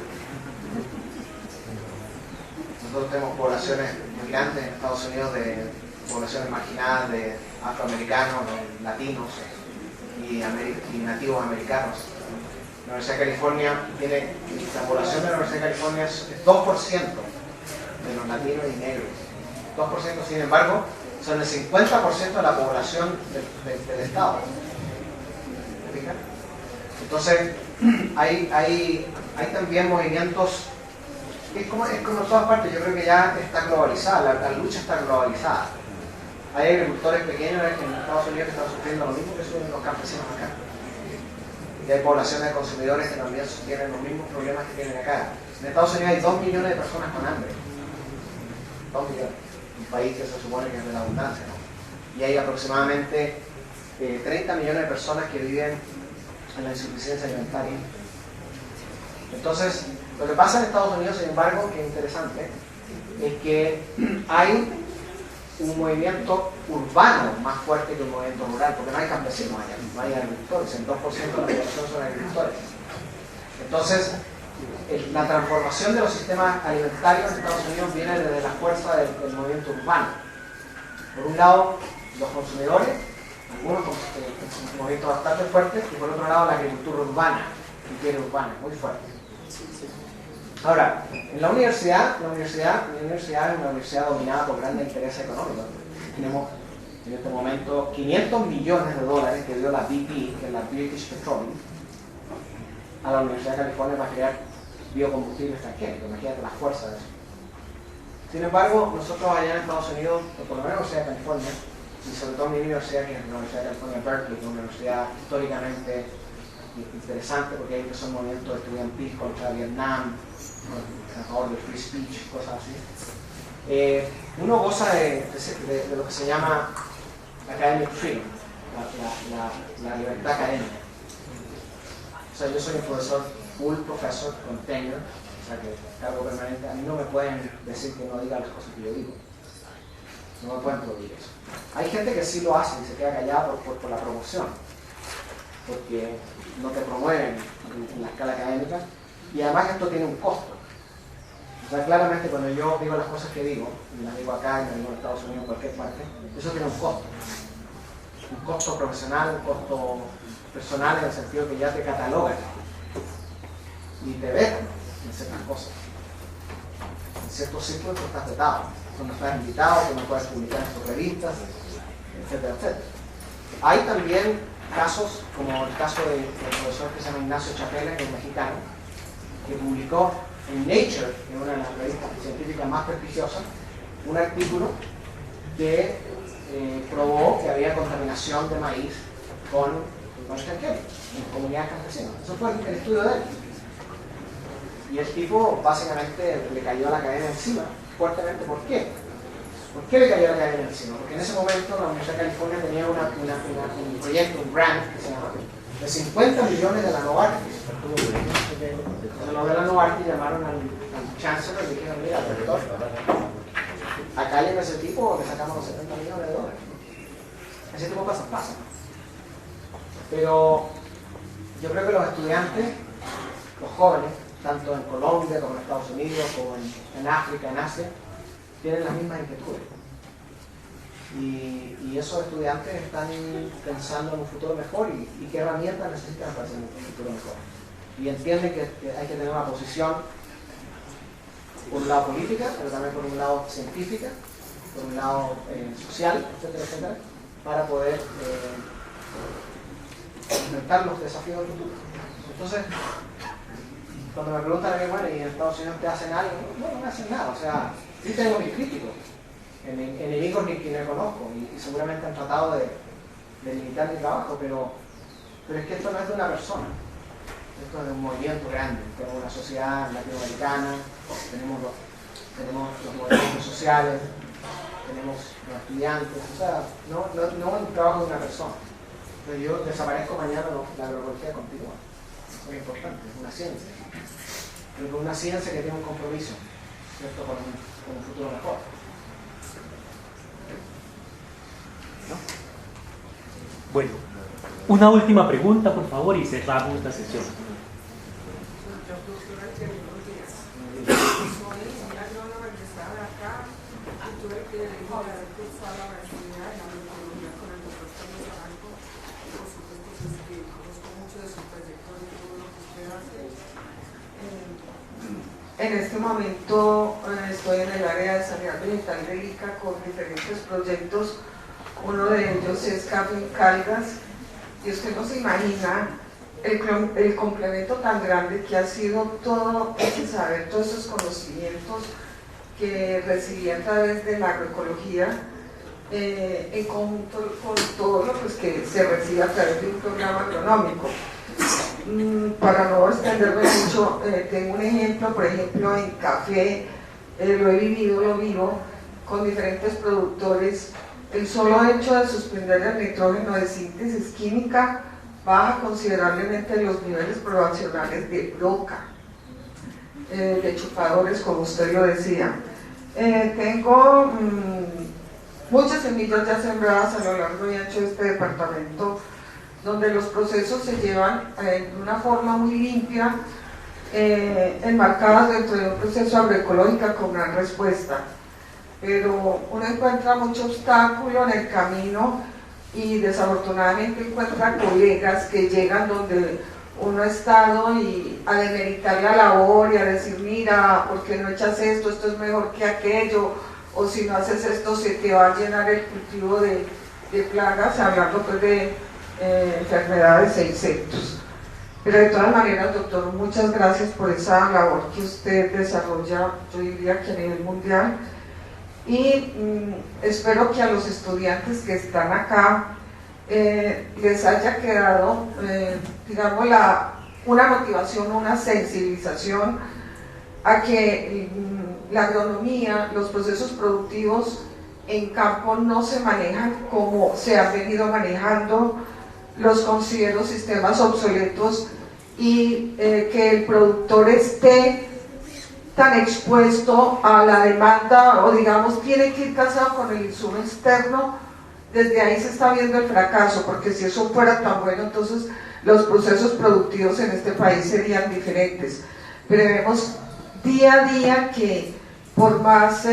Nosotros tenemos poblaciones muy grandes en Estados Unidos de poblaciones marginadas de afroamericanos, de latinos y nativos americanos. La Universidad de California tiene, la población de la Universidad de California es 2% de los latinos y negros. 2%, sin embargo, son el 50% de la población del estado. ¿Me fijan? Entonces, hay también movimientos. Es como en todas partes. Yo creo que ya está globalizada, la lucha está globalizada. Hay agricultores pequeños en Estados Unidos que están sufriendo lo mismo que sufren los campesinos acá. Y hay poblaciones de consumidores que también tienen los mismos problemas que tienen acá. En Estados Unidos hay 2 millones de personas con hambre. 2 millones. Un país que se supone que es de la abundancia, ¿no? Y hay aproximadamente 30 millones de personas que viven en la insuficiencia alimentaria. Entonces, lo que pasa en Estados Unidos, sin embargo, que es interesante, es que hay un movimiento urbano más fuerte que un movimiento rural, porque no hay campesinos allá, no hay agricultores, el 2% de la población son agricultores. Entonces, la transformación de los sistemas alimentarios en Estados Unidos viene desde la fuerza del movimiento urbano. Por un lado, los consumidores, algunos con un movimiento bastante fuerte, y por otro lado, la agricultura urbana, urbana, muy fuerte. Ahora, en la universidad es una universidad dominada por grandes intereses económicos. Tenemos en este momento 500 millones de dólares que dio la BP, que es la British Petroleum, a la Universidad de California para crear biocombustibles transgénicos. Imagínate la fuerza de eso. Sin embargo, nosotros allá en Estados Unidos, o por lo menos en la Universidad de California, y sobre todo en mi universidad, que es la Universidad de California Berkeley, que es una universidad históricamente interesante porque hay empezó un movimiento estudiantil contra Vietnam, a favor del free speech, cosas así. Uno goza de lo que se llama academic freedom, la libertad académica. O sea, yo soy un profesor, full profesor con tenure, o sea que cargo permanente. A mí no me pueden decir que no diga las cosas que yo digo. No me pueden prohibir eso. Hay gente que sí lo hace y se queda callada por la promoción, porque no te promueven en la escala académica, y además esto tiene un costo. O sea, claramente cuando yo digo las cosas que digo, y las digo acá, y las digo en Estados Unidos, en cualquier parte, eso tiene un costo. Un costo profesional, un costo personal, en el sentido que ya te catalogan y te vetan en ciertas cosas. En ciertos círculos tú estás vetado, tú no estás invitado, tú no puedes publicar en tus revistas, etcétera, etcétera. Hay también casos, como el caso del profesor que se llama Ignacio Chapela, que es mexicano, que publicó en Nature, en una de las revistas científicas más prestigiosas, un artículo que probó que había contaminación de maíz con transgénicos en comunidades campesinas. Eso fue el estudio de él. Y el tipo básicamente le cayó a la academia encima, fuertemente. ¿Por qué? ¿Por qué le cayó a la academia encima? Porque en ese momento la Universidad de California tenía un proyecto, un grant, que se llama, de 50 millones de la Novartis. Entonces los de la Novartis llamaron al chancellor y le dijeron, mira, rector, acá hay ese tipo que sacamos los 70 millones de dólares. Ese tipo de cosas pasan. Pero yo creo que los estudiantes, los jóvenes, tanto en Colombia como en Estados Unidos, como en África, en Asia, tienen las mismas inquietudes. Y esos estudiantes están pensando en un futuro mejor y qué herramientas necesitan para hacer un futuro mejor. Y entienden que hay que tener una posición, por un lado política, pero también por un lado científica, por un lado social, etcétera, etcétera, para poder enfrentar los desafíos del futuro. Entonces, cuando me preguntan a mí, bueno, ¿y en Estados Unidos te hacen algo? No me hacen nada. O sea, sí tengo mis críticos, enemigos ni que no conozco, y seguramente han tratado de limitar mi trabajo, pero es que esto no es de una persona, esto es de un movimiento grande. Tenemos una sociedad latinoamericana, tenemos los movimientos sociales, tenemos los estudiantes, o sea, no es un trabajo de una persona. Pero yo desaparezco mañana, la agroecología continúa. Es muy importante, es una ciencia. Pero es una ciencia que tiene un compromiso, ¿cierto?, con un futuro mejor. ¿No? Bueno, una última pregunta, por favor, y cerramos la sesión. En este momento estoy en el área de sanidad ambiental de ICA con diferentes proyectos. Uno de ellos es Café Caldas, y usted no se imagina el complemento tan grande que ha sido todo ese saber, todos esos conocimientos que recibí a través de la agroecología, en conjunto con todo lo pues, que se recibe a través de un programa agronómico. Para no extenderme mucho, tengo un ejemplo, por ejemplo en café, lo he vivido, lo vivo, con diferentes productores. El solo hecho de suspender el nitrógeno de síntesis química baja considerablemente los niveles poblacionales de broca, de chupadores, como usted lo decía. Tengo muchas semillas ya sembradas a lo largo y ancho de este departamento, donde los procesos se llevan de una forma muy limpia, enmarcadas dentro de un proceso agroecológico con gran respuesta. Pero uno encuentra mucho obstáculo en el camino y desafortunadamente encuentra colegas que llegan donde uno ha estado y a demeritar la labor y a decir, mira, ¿por qué no echas esto? Esto es mejor que aquello, o si no haces esto se te va a llenar el cultivo de plagas, hablando pues de enfermedades e insectos. Pero de todas maneras, doctor, muchas gracias por esa labor que usted desarrolla, yo diría que a nivel mundial, y espero que a los estudiantes que están acá les haya quedado, digamos, una motivación, una sensibilización a que la agronomía, los procesos productivos en campo no se manejan como se han venido manejando, los considero sistemas obsoletos y que el productor esté tan expuesto a la demanda, o digamos tiene que ir casado con el insumo externo. Desde ahí se está viendo el fracaso, porque si eso fuera tan bueno, entonces los procesos productivos en este país serían diferentes. Pero vemos día a día que por más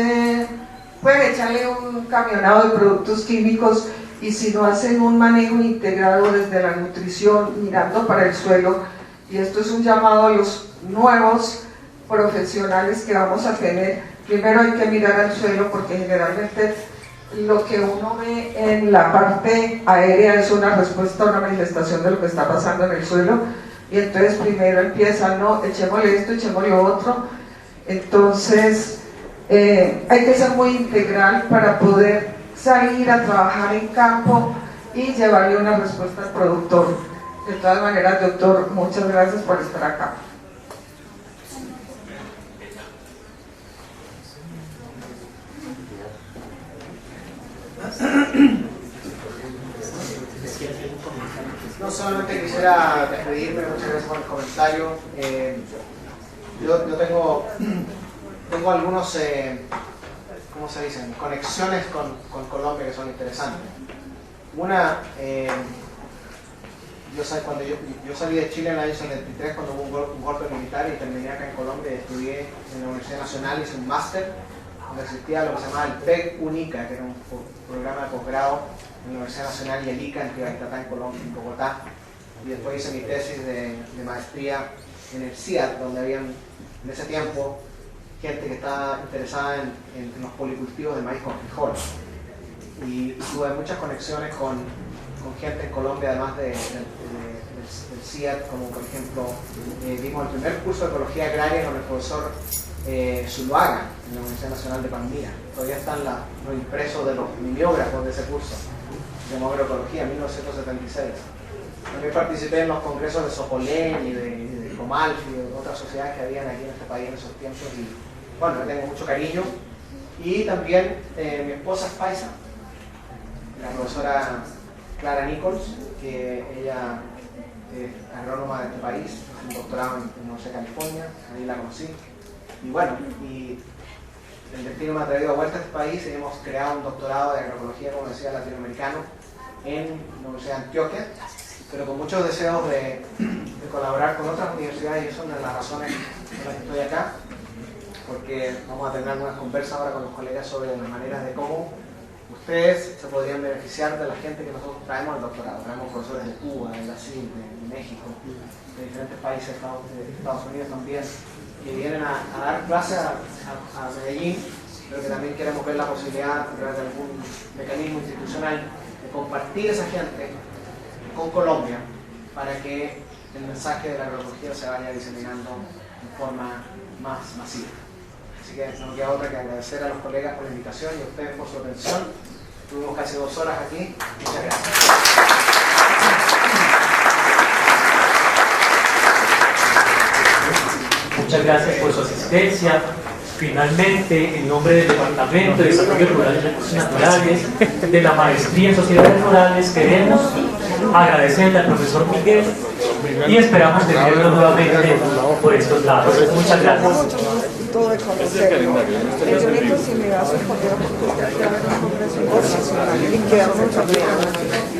pueden echarle un camionado de productos químicos, y si no hacen un manejo integrado desde la nutrición, mirando para el suelo, y esto es un llamado a los nuevos profesionales que vamos a tener, primero hay que mirar al suelo, porque generalmente lo que uno ve en la parte aérea es una respuesta a una manifestación de lo que está pasando en el suelo, y entonces primero empieza, no, echémosle esto, echémosle lo otro. Entonces hay que ser muy integral para poder salir a trabajar en campo y llevarle una respuesta al productor. De todas maneras, doctor, muchas gracias por estar acá. No, solamente quisiera despedirme, muchas gracias por el comentario. Yo tengo algunos, ¿cómo se dicen?, conexiones con Colombia que son interesantes. Una, cuando yo salí de Chile en el año 73, cuando hubo un golpe militar, y terminé acá en Colombia y estudié en la Universidad Nacional, hice un máster donde existía lo que se llamaba el PEC-UNICA, que era un programa de posgrado en la Universidad Nacional, y el ICA en Tibaquirá, en Colombia, en Bogotá. Y después hice mi tesis de maestría en el CIAT, donde habían en ese tiempo gente que estaba interesada en los policultivos de maíz con frijol. Y tuve muchas conexiones con gente en Colombia, además del CIAT, como por ejemplo, dimos el primer curso de ecología agraria con el profesor Zuluaga en la Universidad Nacional de Palmira. Todavía están los impresos de los mimeógrafos de ese curso de agroecología, 1976. También participé en los congresos de Sopolén y de Comalfi y de otras sociedades que habían aquí en este país en esos tiempos, y bueno, le tengo mucho cariño. Y también mi esposa es paisa, la profesora Clara Nichols, que ella es agrónoma de este país, un doctorado en la Universidad de California, ahí la conocí. Y bueno, y el destino me ha traído a vuelta a este país y hemos creado un doctorado de agroecología, como decía, latinoamericano en la Universidad de Antioquia, pero con muchos deseos de colaborar con otras universidades, y eso es una de las razones por las que estoy acá, porque vamos a tener algunas conversas ahora con los colegas sobre las maneras de cómo ustedes se podrían beneficiar de la gente que nosotros traemos al doctorado. Traemos profesores de Cuba, de Brasil, de México, de diferentes países, de Estados Unidos también, que vienen a dar clases a Medellín, pero que también queremos ver la posibilidad, a través de algún mecanismo institucional, de compartir esa gente con Colombia, para que el mensaje de la agroecología se vaya diseminando de forma más masiva. Así que no queda otra que agradecer a los colegas por la invitación y a ustedes por su atención. Estuvimos casi 2 horas aquí. Muchas gracias. Muchas gracias por su asistencia. Finalmente, en nombre del Departamento de Desarrollo Rural y Recursos Naturales, de la Maestría en Sociedades Rurales, queremos agradecerle al profesor Miguel y esperamos tenerlo nuevamente por estos lados. Muchas gracias. Todo de conocerlo. El único si me va a suponer porque usted quiere ver un congreso internacional y quedarnos también.